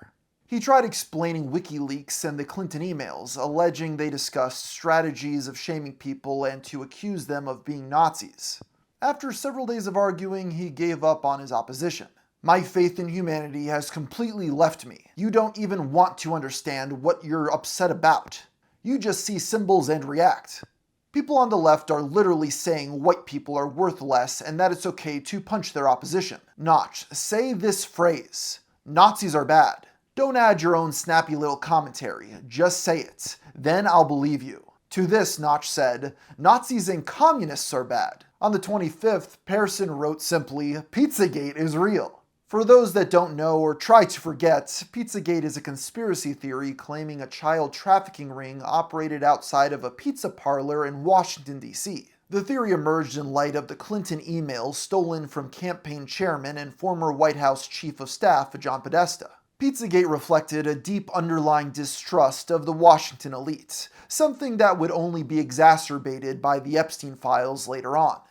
He tried explaining WikiLeaks and the Clinton emails, alleging they discussed strategies of shaming people and to accuse them of being Nazis. After several days of arguing, he gave up on his opposition. "My faith in humanity has completely left me. You don't even want to understand what you're upset about. You just see symbols and react." People on the left are literally saying white people are worth less and that it's okay to punch their opposition. Notch, say this phrase: "Nazis are bad." Don't add your own snappy little commentary, just say it. Then I'll believe you. To this, Notch said, "Nazis and communists are bad." On the 25th, Pearson wrote simply, "Pizzagate is real." For those that don't know or try to forget, Pizzagate is a conspiracy theory claiming a child trafficking ring operated outside of a pizza parlor in Washington, D.C. The theory emerged in light of the Clinton emails stolen from campaign chairman and former White House Chief of Staff John Podesta. Pizzagate reflected a deep underlying distrust of the Washington elite, something that would only be exacerbated by the Epstein files later on.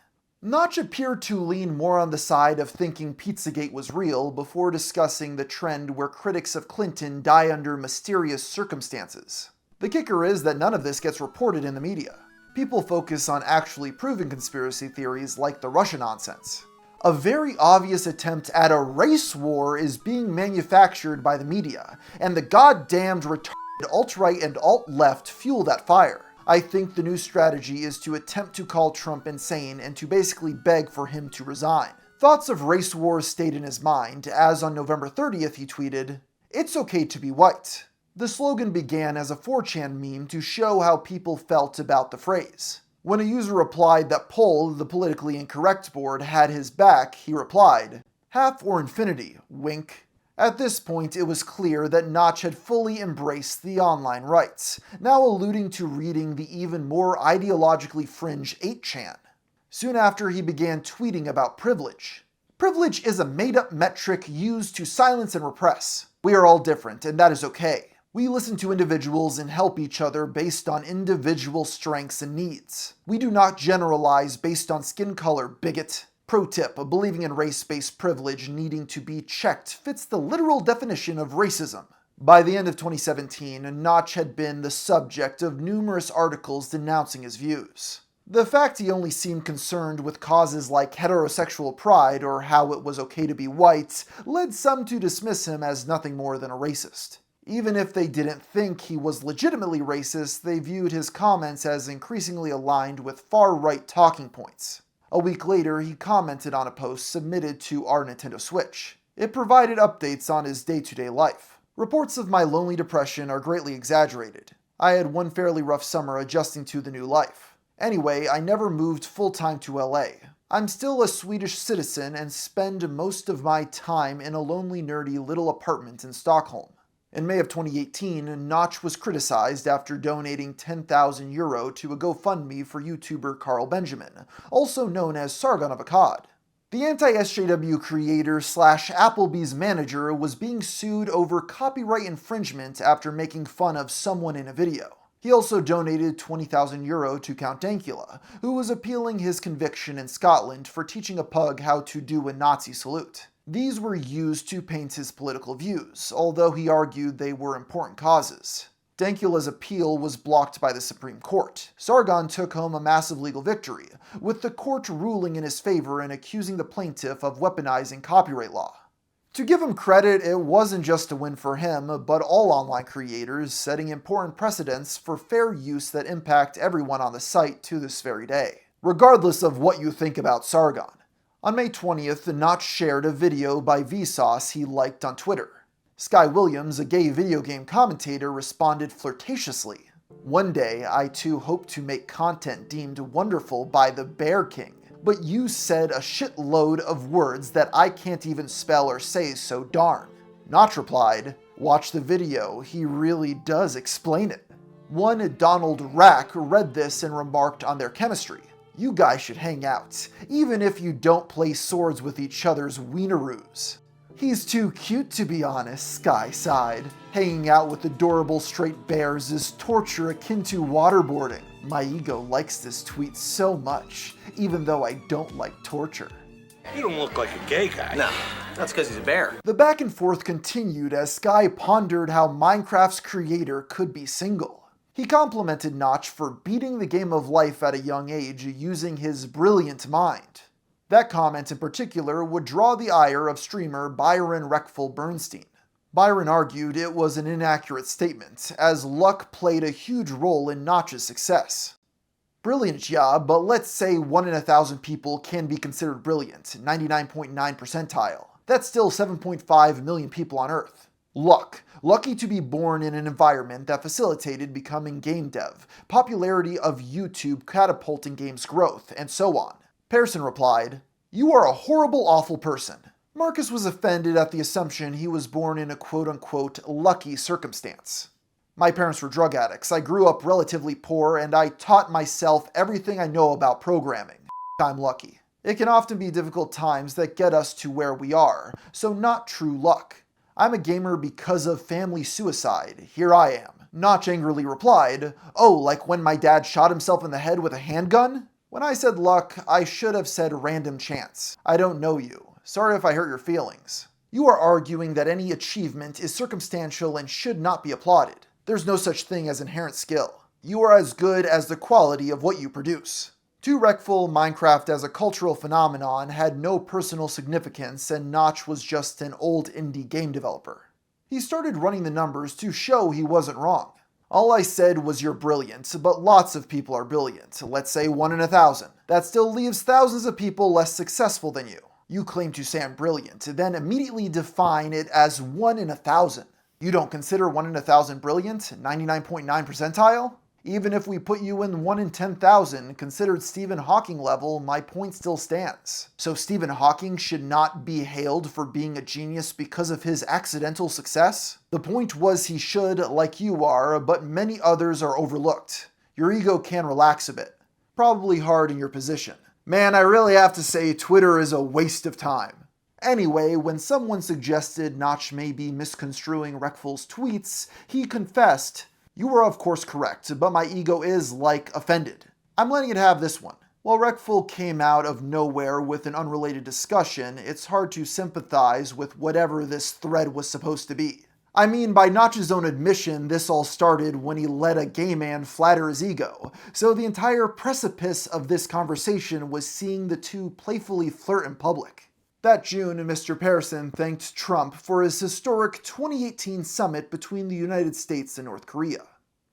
Notch appeared to lean more on the side of thinking Pizzagate was real before discussing the trend where critics of Clinton die under mysterious circumstances. The kicker is that none of this gets reported in the media. People focus on actually proven conspiracy theories like the Russia nonsense. A very obvious attempt at a race war is being manufactured by the media, and the goddamned retarded alt-right and alt-left fuel that fire. I think the new strategy is to attempt to call Trump insane and to basically beg for him to resign. Thoughts of race wars stayed in his mind, as on November 30th he tweeted, "It's okay to be white." The slogan began as a 4chan meme to show how people felt about the phrase. When a user replied that Poll, the politically incorrect board, had his back, he replied, "Half or infinity, wink." At this point, it was clear that Notch had fully embraced the online rights, now alluding to reading the even more ideologically fringe 8chan. Soon after, he began tweeting about privilege. "Privilege is a made-up metric used to silence and repress. We are all different, and that is okay. We listen to individuals and help each other based on individual strengths and needs. We do not generalize based on skin color, bigot." Pro tip, believing in race-based privilege needing to be checked fits the literal definition of racism. By the end of 2017, Notch had been the subject of numerous articles denouncing his views. The fact he only seemed concerned with causes like heterosexual pride or how it was okay to be white led some to dismiss him as nothing more than a racist. Even if they didn't think he was legitimately racist, they viewed his comments as increasingly aligned with far-right talking points. A week later, he commented on a post submitted to our Nintendo Switch. It provided updates on his day-to-day life. Reports of my lonely depression are greatly exaggerated. I had one fairly rough summer adjusting to the new life. Anyway, I never moved full-time to LA. I'm still a Swedish citizen and spend most of my time in a lonely, nerdy little apartment in Stockholm. In May of 2018, Notch was criticized after donating €10,000 to a GoFundMe for YouTuber Carl Benjamin, also known as Sargon of Akkad. The anti-SJW creator / Applebee's manager was being sued over copyright infringement after making fun of someone in a video. He also donated €20,000 to Count Dankula, who was appealing his conviction in Scotland for teaching a pug how to do a Nazi salute. These were used to paint his political views, although he argued they were important causes. Dankula's appeal was blocked by the Supreme Court. Sargon took home a massive legal victory, with the court ruling in his favor and accusing the plaintiff of weaponizing copyright law. To give him credit, it wasn't just a win for him, but all online creators, setting important precedents for fair use that impact everyone on the site to this very day, regardless of what you think about Sargon. On May 20th, Notch shared a video by Vsauce he liked on Twitter. Sky Williams, a gay video game commentator, responded flirtatiously. "One day, I too hope to make content deemed wonderful by the Bear King, but you said a shitload of words that I can't even spell or say, so darn." Notch replied, "Watch the video, he really does explain it." One Donald Rack read this and remarked on their chemistry. "You guys should hang out, even if you don't play swords with each other's wieneroos." "He's too cute to be honest," Sky sighed. "Hanging out with adorable straight bears is torture akin to waterboarding. My ego likes this tweet so much, even though I don't like torture." You don't look like a gay guy. No, that's because he's a bear. The back and forth continued as Sky pondered how Minecraft's creator could be single. He complimented Notch for beating the game of life at a young age using his brilliant mind. That comment in particular would draw the ire of streamer Byron Reckful Bernstein. Byron argued it was an inaccurate statement, as luck played a huge role in Notch's success. Brilliant, yeah, but let's say 1 in 1,000 people can be considered brilliant, 99.9 percentile. That's still 7.5 million people on Earth. Luck. Lucky to be born in an environment that facilitated becoming game dev, popularity of YouTube catapulting games growth, and so on. Pearson replied, "You are a horrible, awful person." Marcus was offended at the assumption he was born in a quote-unquote lucky circumstance. "My parents were drug addicts, I grew up relatively poor, and I taught myself everything I know about programming. I'm lucky." It can often be difficult times that get us to where we are, so not true luck. "I'm a gamer because of family suicide. Here I am." Notch angrily replied, "Oh, like when my dad shot himself in the head with a handgun?" When I said luck, I should have said random chance. I don't know you. Sorry if I hurt your feelings. You are arguing that any achievement is circumstantial and should not be applauded. There's no such thing as inherent skill. You are as good as the quality of what you produce. To Reckful, Minecraft as a cultural phenomenon had no personal significance, and Notch was just an old indie game developer. He started running the numbers to show he wasn't wrong. "All I said was you're brilliant, but lots of people are brilliant, let's say 1 in 1,000. That still leaves thousands of people less successful than you. You claim to say I'm brilliant, then immediately define it as 1 in 1,000. You don't consider 1 in 1,000 brilliant, 99.9 percentile? Even if we put you in 1 in 10,000, considered Stephen Hawking level, my point still stands. So Stephen Hawking should not be hailed for being a genius because of his accidental success? The point was he should, like you are, but many others are overlooked. Your ego can relax a bit. Probably hard in your position. Man, I really have to say Twitter is a waste of time." Anyway, when someone suggested Notch may be misconstruing Reckful's tweets, he confessed, "You are of course correct, but my ego is, offended. I'm letting it have this one." While Reckful came out of nowhere with an unrelated discussion, it's hard to sympathize with whatever this thread was supposed to be. I mean, by Notch's own admission, this all started when he let a gay man flatter his ego, so the entire precipice of this conversation was seeing the two playfully flirt in public. That June, Mr. Pearson thanked Trump for his historic 2018 summit between the United States and North Korea.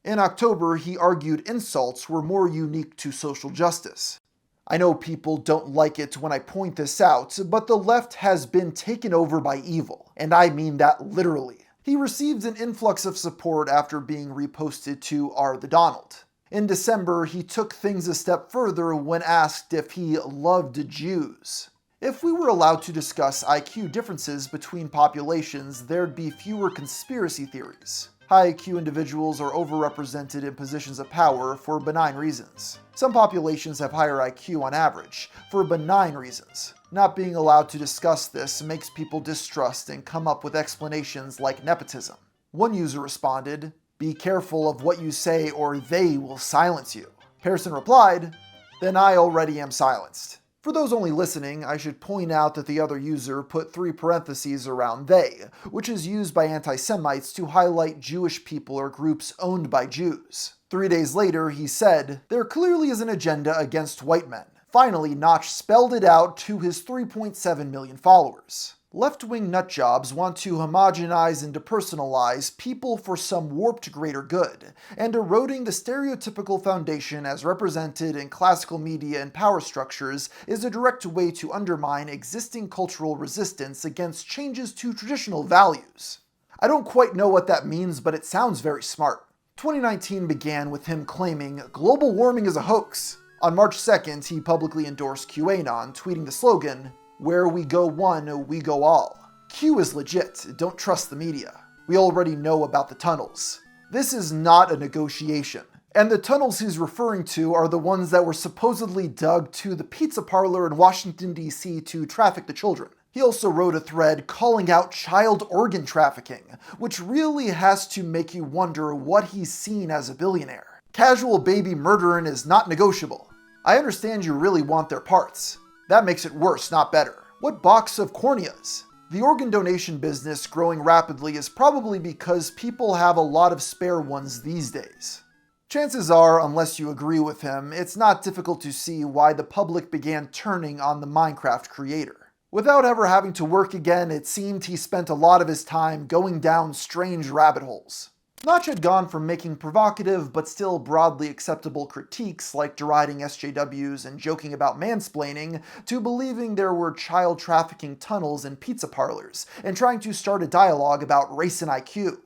In October, he argued insults were more unique to social justice. I know people don't like it when I point this out, but the left has been taken over by evil, and I mean that literally. He received an influx of support after being reposted to R. the Donald. In December, he took things a step further when asked if he loved Jews. If we were allowed to discuss IQ differences between populations, there'd be fewer conspiracy theories. High IQ individuals are overrepresented in positions of power for benign reasons. Some populations have higher IQ on average, for benign reasons. Not being allowed to discuss this makes people distrust and come up with explanations like nepotism. One user responded, "Be careful of what you say or they will silence you." Pearson replied, "Then I already am silenced." For those only listening, I should point out that the other user put 3 parentheses around they, which is used by anti-Semites to highlight Jewish people or groups owned by Jews. 3 days later, he said, "There clearly is an agenda against white men." Finally, Notch spelled it out to his 3.7 million followers. Left-wing nutjobs want to homogenize and depersonalize people for some warped greater good, and eroding the stereotypical foundation as represented in classical media and power structures is a direct way to undermine existing cultural resistance against changes to traditional values. I don't quite know what that means, but it sounds very smart. 2019 began with him claiming global warming is a hoax. On March 2nd, he publicly endorsed QAnon, tweeting the slogan, "Where we go one, we go all." Q is legit, don't trust the media. We already know about the tunnels. This is not a negotiation. And the tunnels he's referring to are the ones that were supposedly dug to the pizza parlor in Washington, D.C. to traffic the children. He also wrote a thread calling out child organ trafficking, which really has to make you wonder what he's seen as a billionaire. Casual baby murdering is not negotiable. I understand you really want their parts. That makes it worse, not better. What box of corneas? The organ donation business growing rapidly is probably because people have a lot of spare ones these days. Chances are, unless you agree with him, it's not difficult to see why the public began turning on the Minecraft creator. Without ever having to work again, it seemed he spent a lot of his time going down strange rabbit holes. Notch had gone from making provocative but still broadly acceptable critiques like deriding SJWs and joking about mansplaining to believing there were child trafficking tunnels and pizza parlors and trying to start a dialogue about race and IQ.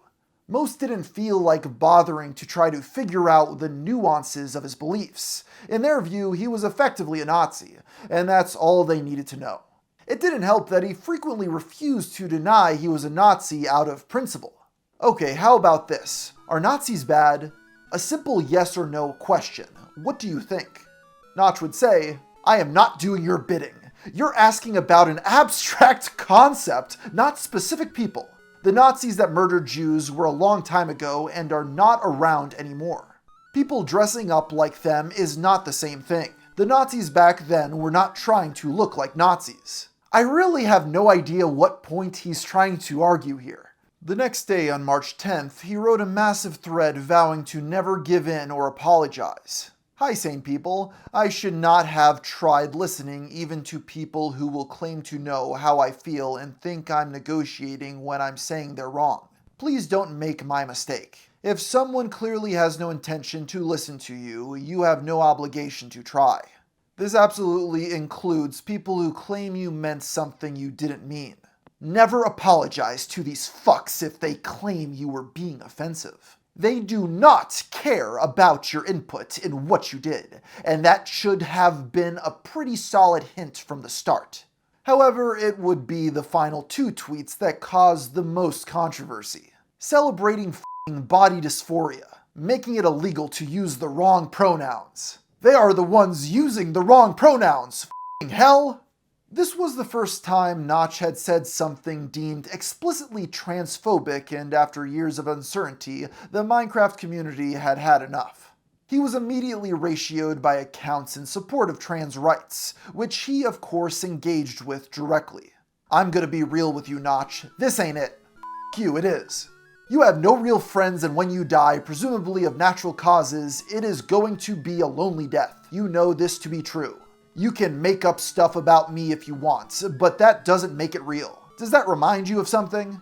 Most didn't feel like bothering to try to figure out the nuances of his beliefs. In their view, he was effectively a Nazi, and that's all they needed to know. It didn't help that he frequently refused to deny he was a Nazi out of principle. Okay, how about this? Are Nazis bad? A simple yes or no question. What do you think? Notch would say, "I am not doing your bidding. You're asking about an abstract concept, not specific people. The Nazis that murdered Jews were a long time ago and are not around anymore. People dressing up like them is not the same thing. The Nazis back then were not trying to look like Nazis." I really have no idea what point he's trying to argue here. The next day, on March 10th, he wrote a massive thread vowing to never give in or apologize. "Hi, sane people. I should not have tried listening even to people who will claim to know how I feel and think I'm negotiating when I'm saying they're wrong. Please don't make my mistake. If someone clearly has no intention to listen to you, you have no obligation to try. This absolutely includes people who claim you meant something you didn't mean. Never apologize to these fucks if they claim you were being offensive. They do not care about your input in what you did, and that should have been a pretty solid hint from the start." However, it would be the final 2 tweets that caused the most controversy. Celebrating f***ing body dysphoria, making it illegal to use the wrong pronouns. They are the ones using the wrong pronouns, f***ing hell! This was the first time Notch had said something deemed explicitly transphobic, and after years of uncertainty, the Minecraft community had had enough. He was immediately ratioed by accounts in support of trans rights, which he of course engaged with directly. "I'm gonna be real with you, Notch. This ain't it. F*** you, it is. You have no real friends, and when you die, presumably of natural causes, it is going to be a lonely death. You know this to be true. You can make up stuff about me if you want, but that doesn't make it real. Does that remind you of something?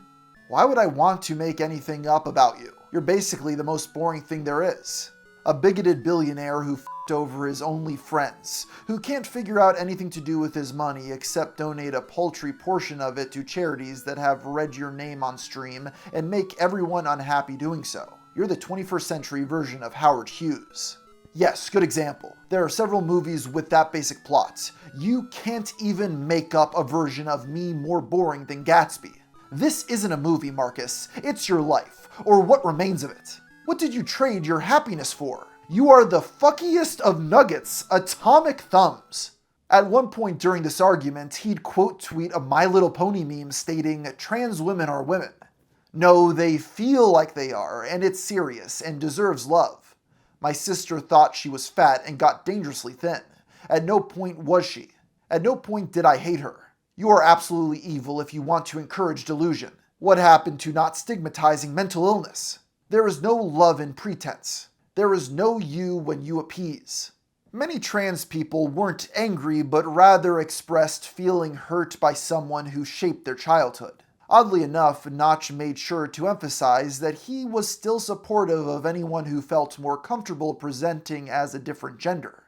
Why would I want to make anything up about you? You're basically the most boring thing there is. A bigoted billionaire who f***ed over his only friends, who can't figure out anything to do with his money except donate a paltry portion of it to charities that have read your name on stream and make everyone unhappy doing so. You're the 21st century version of Howard Hughes. Yes, good example. There are several movies with that basic plot. You can't even make up a version of me more boring than Gatsby. This isn't a movie, Marcus. It's your life, or what remains of it. What did you trade your happiness for? You are the fuckiest of nuggets, atomic thumbs. At one point during this argument, he'd quote tweet a My Little Pony meme stating, "Trans women are women. No, they feel like they are, and it's serious and deserves love. My sister thought she was fat and got dangerously thin. At no point was she. At no point did I hate her. You are absolutely evil if you want to encourage delusion. What happened to not stigmatizing mental illness? There is no love in pretense. There is no you when you appease." Many trans people weren't angry, but rather expressed feeling hurt by someone who shaped their childhood. Oddly enough, Notch made sure to emphasize that he was still supportive of anyone who felt more comfortable presenting as a different gender.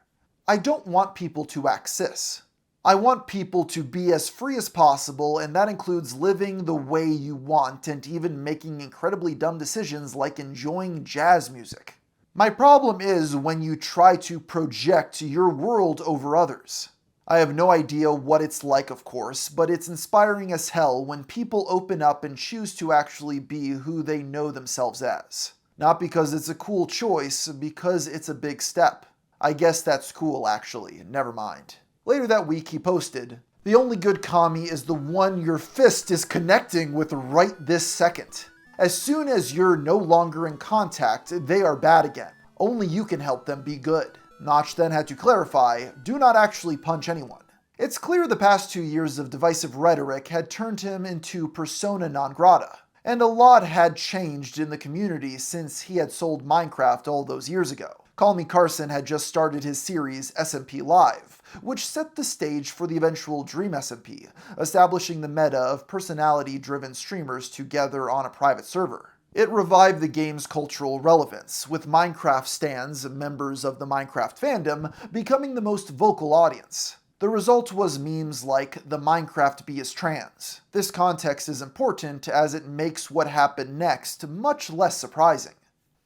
I don't want people to act cis. I want people to be as free as possible, and that includes living the way you want and even making incredibly dumb decisions like enjoying jazz music. My problem is when you try to project your world over others. I have no idea what it's like, of course, but it's inspiring as hell when people open up and choose to actually be who they know themselves as. Not because it's a cool choice, because it's a big step. I guess that's cool, actually. Never mind. Later that week, he posted, "The only good commie is the one your fist is connecting with right this second. As soon as you're no longer in contact, they are bad again. Only you can help them be good." Notch then had to clarify, "Do not actually punch anyone." It's clear the past 2 years of divisive rhetoric had turned him into persona non grata, and a lot had changed in the community since he had sold Minecraft all those years ago. Call Me Carson had just started his series SMP Live, which set the stage for the eventual Dream SMP, establishing the meta of personality-driven streamers together on a private server. It revived the game's cultural relevance, with Minecraft stans, members of the Minecraft fandom, becoming the most vocal audience. The result was memes like "the Minecraft bee is trans." This context is important as it makes what happened next much less surprising.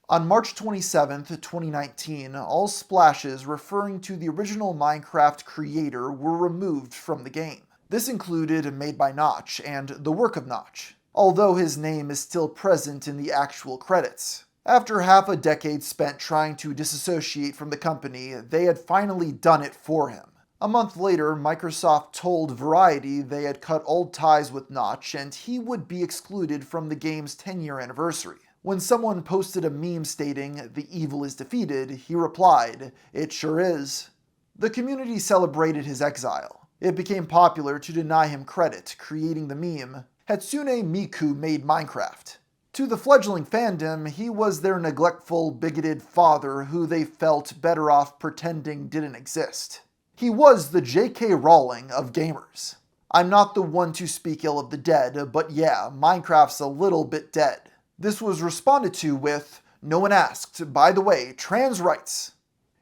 On March 27, 2019, all splashes referring to the original Minecraft creator were removed from the game. This included "Made by Notch" and "The Work of Notch," although his name is still present in the actual credits. After half a decade spent trying to disassociate from the company, they had finally done it for him. A month later, Microsoft told Variety they had cut all ties with Notch and he would be excluded from the game's 10-year anniversary. When someone posted a meme stating, "The evil is defeated," he replied, "It sure is." The community celebrated his exile. It became popular to deny him credit, creating the meme, "Hatsune Miku made Minecraft." To the fledgling fandom, he was their neglectful, bigoted father who they felt better off pretending didn't exist. He was the J.K. Rowling of gamers. I'm not the one to speak ill of the dead, but yeah, Minecraft's a little bit dead. This was responded to with, "No one asked, by the way, trans rights."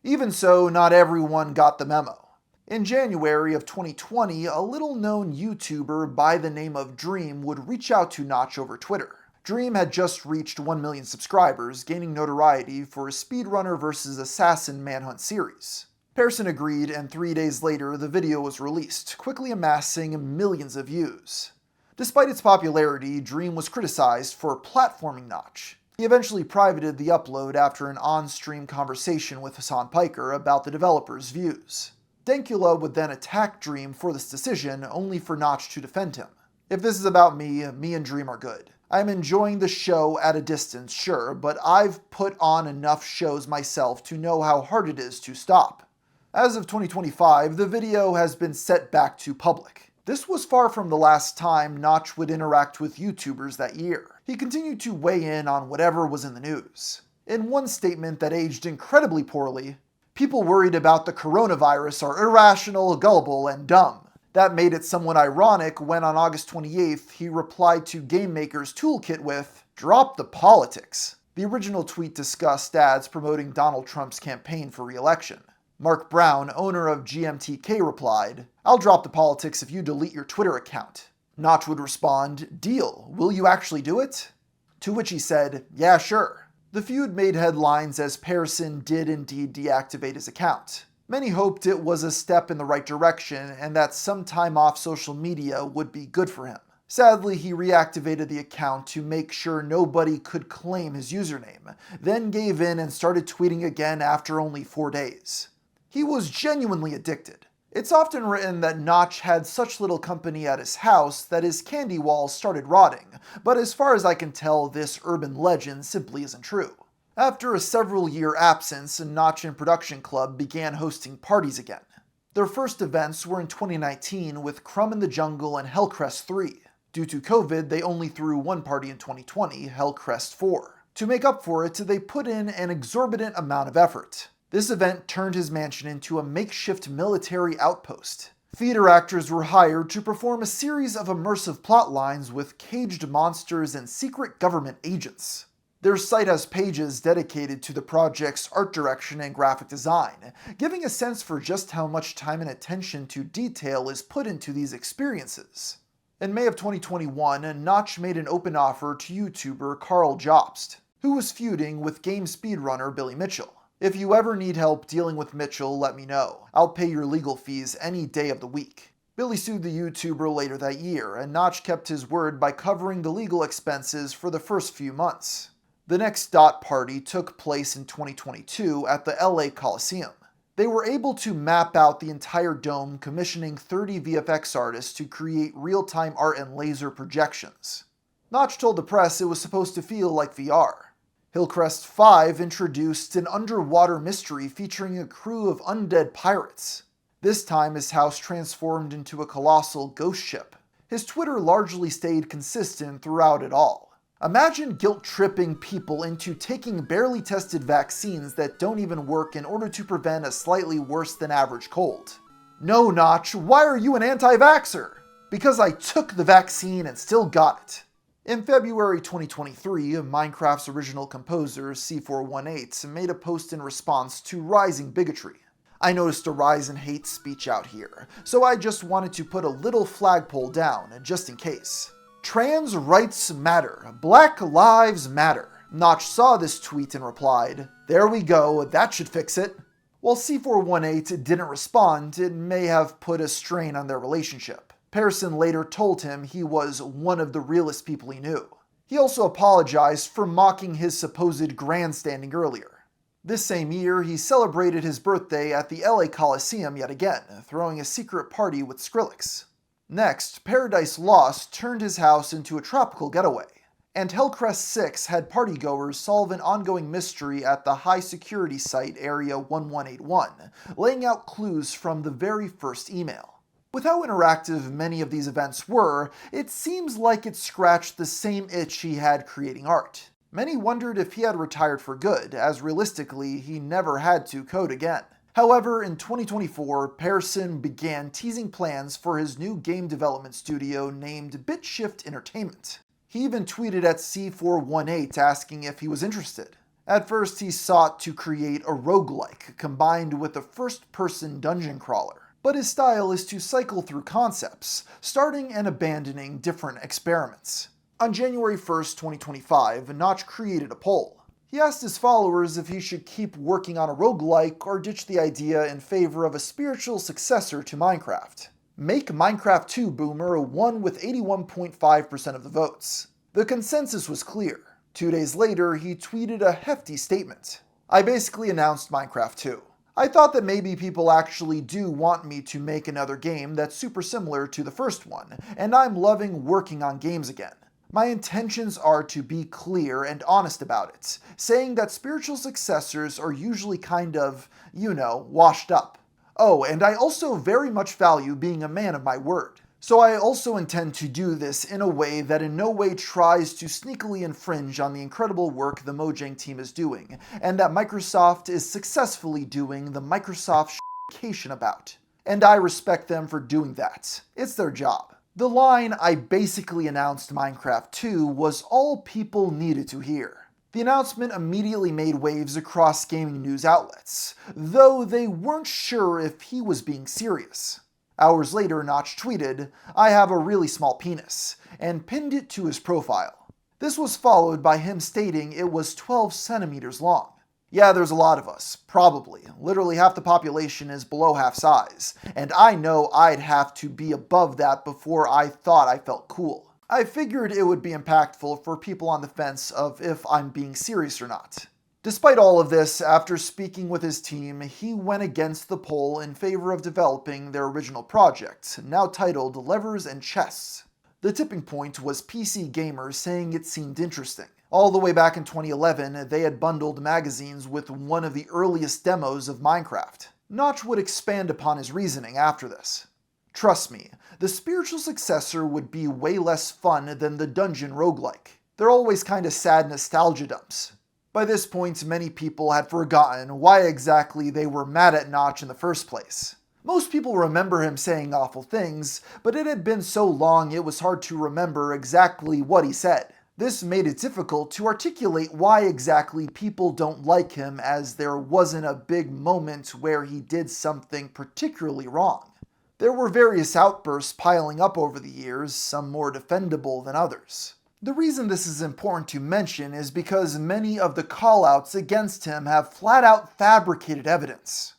Even so, not everyone got the memo. In January of 2020, a little-known YouTuber by the name of Dream would reach out to Notch over Twitter. Dream had just reached 1 million subscribers, gaining notoriety for his Speedrunner vs. Assassin Manhunt series. Pearson agreed, and 3 days later, the video was released, quickly amassing millions of views. Despite its popularity, Dream was criticized for platforming Notch. He eventually privated the upload after an on-stream conversation with Hassan Piker about the developer's views. Dankula would then attack Dream for this decision, only for Notch to defend him. "If this is about me and Dream are good. I'm enjoying the show at a distance, sure, but I've put on enough shows myself to know how hard it is to stop." As of 2025, the video has been set back to public. This was far from the last time Notch would interact with YouTubers that year. He continued to weigh in on whatever was in the news. In one statement that aged incredibly poorly, People worried about the coronavirus are irrational, gullible, and dumb. That made it somewhat ironic when on August 28th he replied to Game Maker's Toolkit with, "Drop the politics." The original tweet discussed ads promoting Donald Trump's campaign for re-election. Mark Brown, owner of GMTK, replied, "I'll drop the politics if you delete your Twitter account." Notch would respond, "Deal, will you actually do it?" To which he said, "Yeah, sure." The feud made headlines as Pearson did indeed deactivate his account. Many hoped it was a step in the right direction and that some time off social media would be good for him. Sadly, he reactivated the account to make sure nobody could claim his username, then gave in and started tweeting again after only 4 days. He was genuinely addicted. It's often written that Notch had such little company at his house that his candy walls started rotting, but as far as I can tell, this urban legend simply isn't true. After a several-year absence, Notch and Production Club began hosting parties again. Their first events were in 2019 with Crumb in the Jungle and Hellcrest 3. Due to COVID, they only threw one party in 2020, Hellcrest 4. To make up for it, they put in an exorbitant amount of effort. This event turned his mansion into a makeshift military outpost. Theater actors were hired to perform a series of immersive plot lines with caged monsters and secret government agents. Their site has pages dedicated to the project's art direction and graphic design, giving a sense for just how much time and attention to detail is put into these experiences. In May of 2021, Notch made an open offer to YouTuber Carl Jobst, who was feuding with game speedrunner Billy Mitchell. "If you ever need help dealing with Mitchell, let me know. I'll pay your legal fees any day of the week." Billy sued the YouTuber later that year, and Notch kept his word by covering the legal expenses for the first few months. The next Dot Party took place in 2022 at the LA Coliseum. They were able to map out the entire dome, commissioning 30 VFX artists to create real-time art and laser projections. Notch told the press it was supposed to feel like VR. Hillcrest 5 introduced an underwater mystery featuring a crew of undead pirates. This time his house transformed into a colossal ghost ship. His Twitter largely stayed consistent throughout it all. Imagine guilt-tripping people into taking barely tested vaccines that don't even work in order to prevent a slightly worse than average cold. "No, Notch, why are you an anti-vaxxer?" "Because I took the vaccine and still got it." In February 2023, Minecraft's original composer, C418, made a post in response to rising bigotry. "I noticed a rise in hate speech out here, so I just wanted to put a little flagpole down, just in case. Trans rights matter. Black lives matter." Notch saw this tweet and replied, "There we go, that should fix it." While C418 didn't respond, it may have put a strain on their relationship. Pearson later told him he was one of the realest people he knew. He also apologized for mocking his supposed grandstanding earlier. This same year, he celebrated his birthday at the LA Coliseum yet again, throwing a secret party with Skrillex. Next, Paradise Lost turned his house into a tropical getaway, and Hellcrest 6 had partygoers solve an ongoing mystery at the high-security site Area 1181, laying out clues from the very first email. With how interactive many of these events were, it seems like it scratched the same itch he had creating art. Many wondered if he had retired for good, as realistically, he never had to code again. However, in 2024, Pearson began teasing plans for his new game development studio named BitShift Entertainment. He even tweeted at C418 asking if he was interested. At first, he sought to create a roguelike combined with a first-person dungeon crawler, but his style is to cycle through concepts, starting and abandoning different experiments. On January 1st, 2025, Notch created a poll. He asked his followers if he should keep working on a roguelike or ditch the idea in favor of a spiritual successor to Minecraft. Make Minecraft 2 Boomer won with 81.5% of the votes. The consensus was clear. 2 days later, he tweeted a hefty statement. "I basically announced Minecraft 2. I thought that maybe people actually do want me to make another game that's super similar to the first one, and I'm loving working on games again. My intentions are to be clear and honest about it, saying that spiritual successors are usually kind of, washed up. Oh, and I also very much value being a man of my word. So I also intend to do this in a way that in no way tries to sneakily infringe on the incredible work the Mojang team is doing, and that Microsoft is successfully doing the Microsoft cation about. And I respect them for doing that. It's their job. The line, "I basically announced Minecraft 2," was all people needed to hear. The announcement immediately made waves across gaming news outlets, though they weren't sure if he was being serious. Hours later, Notch tweeted, "I have a really small penis," and pinned it to his profile. This was followed by him stating it was 12 centimeters long. Yeah, there's a lot of us, probably. Literally half the population is below half size, and I know I'd have to be above that before I thought I felt cool. I figured it would be impactful for people on the fence of if I'm being serious or not. Despite all of this, after speaking with his team, he went against the poll in favor of developing their original project, now titled Levers and Chests. The tipping point was PC gamers saying it seemed interesting. All the way back in 2011, they had bundled magazines with one of the earliest demos of Minecraft. Notch would expand upon his reasoning after this. Trust me, the spiritual successor would be way less fun than the dungeon roguelike. They're always kinda sad nostalgia dumps. By this point, many people had forgotten why exactly they were mad at Notch in the first place. Most people remember him saying awful things, but it had been so long it was hard to remember exactly what he said. This made it difficult to articulate why exactly people don't like him, as there wasn't a big moment where he did something particularly wrong. There were various outbursts piling up over the years, some more defendable than others. The reason this is important to mention is because many of the callouts against him have flat-out fabricated evidence.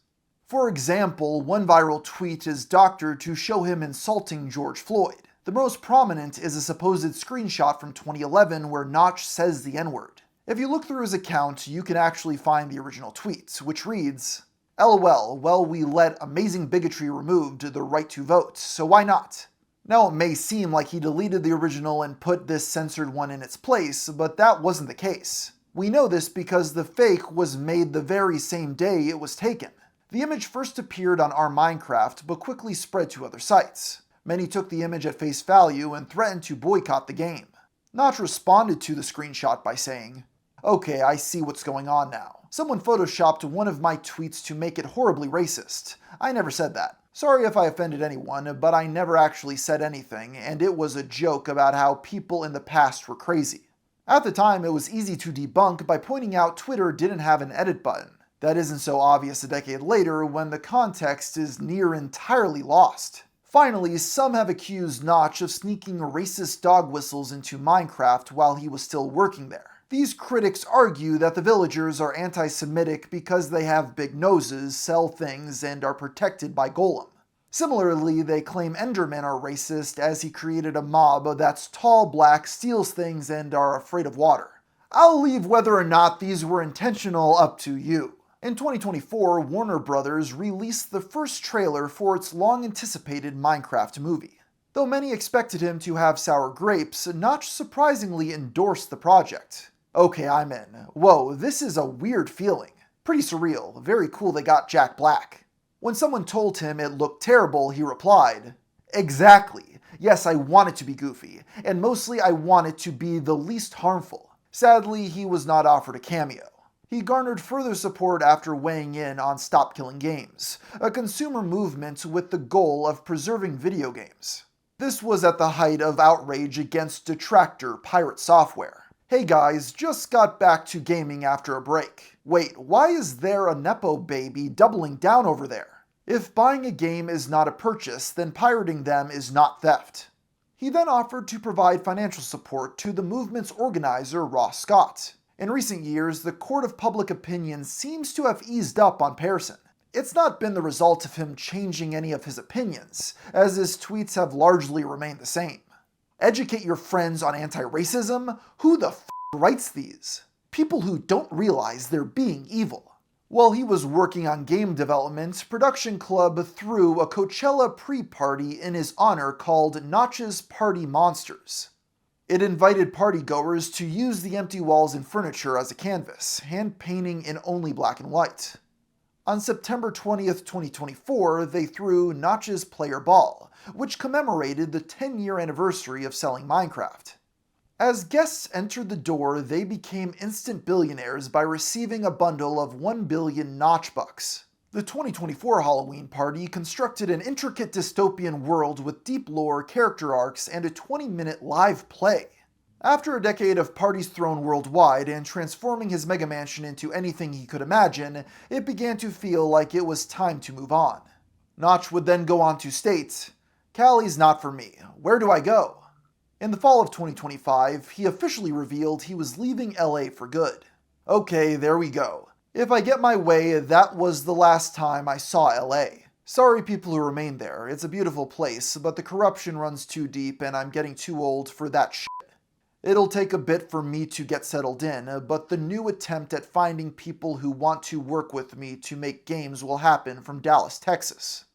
For example, one viral tweet is doctored to show him insulting George Floyd. The most prominent is a supposed screenshot from 2011 where Notch says the N-word. If you look through his account, you can actually find the original tweet, which reads, "LOL, well, we let amazing bigotry removed the right to vote, so why not?" Now, it may seem like he deleted the original and put this censored one in its place, but that wasn't the case. We know this because the fake was made the very same day it was taken. The image first appeared on our Minecraft, but quickly spread to other sites. Many took the image at face value and threatened to boycott the game. Notch responded to the screenshot by saying, "Okay, I see what's going on now. Someone photoshopped one of my tweets to make it horribly racist. I never said that. Sorry if I offended anyone, but I never actually said anything, and it was a joke about how people in the past were crazy." At the time, it was easy to debunk by pointing out Twitter didn't have an edit button. That isn't so obvious a decade later when the context is near entirely lost. Finally, some have accused Notch of sneaking racist dog whistles into Minecraft while he was still working there. These critics argue that the villagers are anti-Semitic because they have big noses, sell things, and are protected by Golem. Similarly, they claim Endermen are racist as he created a mob that's tall, black, steals things, and are afraid of water. I'll leave whether or not these were intentional up to you. In 2024, Warner Bros. Released the first trailer for its long-anticipated Minecraft movie. Though many expected him to have sour grapes, Notch surprisingly endorsed the project. "Okay, I'm in. Whoa, this is a weird feeling. Pretty surreal. Very cool they got Jack Black." When someone told him it looked terrible, he replied, "Exactly. Yes, I want it to be goofy, and mostly I want it to be the least harmful." Sadly, he was not offered a cameo. He garnered further support after weighing in on Stop Killing Games, a consumer movement with the goal of preserving video games. This was at the height of outrage against detractor pirate software. "Hey guys, just got back to gaming after a break. Wait, why is there a Nepo baby doubling down over there? If buying a game is not a purchase, then pirating them is not theft." He then offered to provide financial support to the movement's organizer, Ross Scott. In recent years, the court of public opinion seems to have eased up on Pearson. It's not been the result of him changing any of his opinions, as his tweets have largely remained the same. Educate your friends on anti-racism? Who the writes these? People who don't realize they're being evil. While he was working on game development, Production Club threw a Coachella pre-party in his honor called Notch's Party Monsters. It invited partygoers to use the empty walls and furniture as a canvas, hand painting in only black and white. On September 20th, 2024, they threw Notch's Player Ball, which commemorated the 10-year anniversary of selling Minecraft. As guests entered the door, they became instant billionaires by receiving a bundle of 1 billion Notch bucks. The 2024 Halloween party constructed an intricate dystopian world with deep lore, character arcs, and a 20-minute live play. After a decade of parties thrown worldwide and transforming his mega mansion into anything he could imagine, it began to feel like it was time to move on. Notch would then go on to state, "Cali's not for me. Where do I go?" In the fall of 2025, he officially revealed he was leaving LA for good. Okay, there we go. If I get my way, that was the last time I saw LA. Sorry people who remain there, it's a beautiful place, but the corruption runs too deep and I'm getting too old for that shit. It'll take a bit for me to get settled in, but the new attempt at finding people who want to work with me to make games will happen from Dallas, Texas.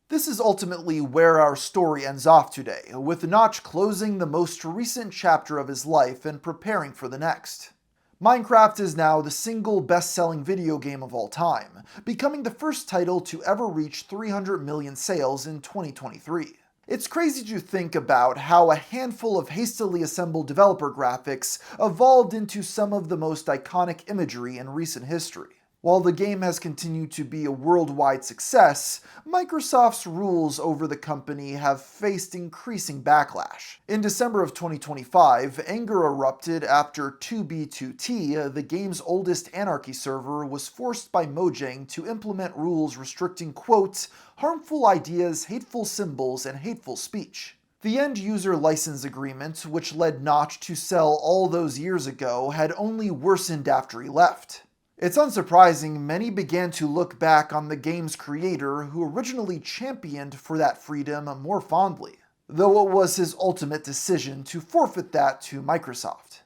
This is ultimately where our story ends off today, with Notch closing the most recent chapter of his life and preparing for the next. Minecraft is now the single best-selling video game of all time, becoming the first title to ever reach 300 million sales in 2023. It's crazy to think about how a handful of hastily assembled developer graphics evolved into some of the most iconic imagery in recent history. While the game has continued to be a worldwide success, Microsoft's rules over the company have faced increasing backlash. In December of 2025, anger erupted after 2B2T, the game's oldest Anarchy server, was forced by Mojang to implement rules restricting, quote, harmful ideas, hateful symbols, and hateful speech. The end-user license agreement, which led Notch to sell all those years ago, had only worsened after he left. It's unsurprising many began to look back on the game's creator, who originally championed for that freedom, more fondly, though it was his ultimate decision to forfeit that to Microsoft.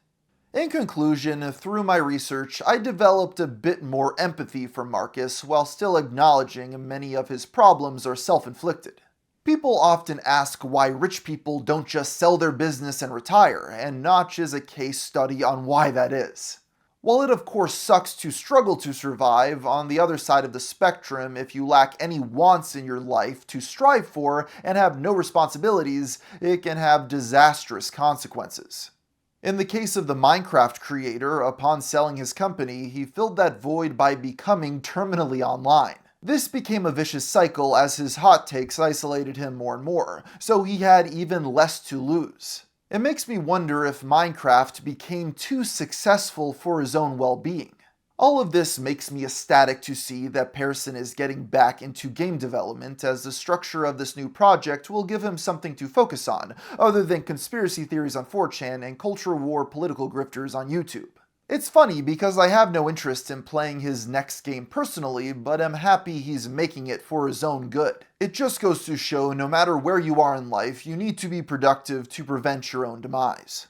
In conclusion, through my research, I developed a bit more empathy for Marcus while still acknowledging many of his problems are self-inflicted. People often ask why rich people don't just sell their business and retire, and Notch is a case study on why that is. While it of course sucks to struggle to survive, on the other side of the spectrum, if you lack any wants in your life to strive for and have no responsibilities, it can have disastrous consequences. In the case of the Minecraft creator, upon selling his company, he filled that void by becoming terminally online. This became a vicious cycle as his hot takes isolated him more and more, so he had even less to lose. It makes me wonder if Minecraft became too successful for his own well-being. All of this makes me ecstatic to see that Pearson is getting back into game development, as the structure of this new project will give him something to focus on, other than conspiracy theories on 4chan and culture war political grifters on YouTube. It's funny because I have no interest in playing his next game personally, but am happy he's making it for his own good. It just goes to show no matter where you are in life, you need to be productive to prevent your own demise.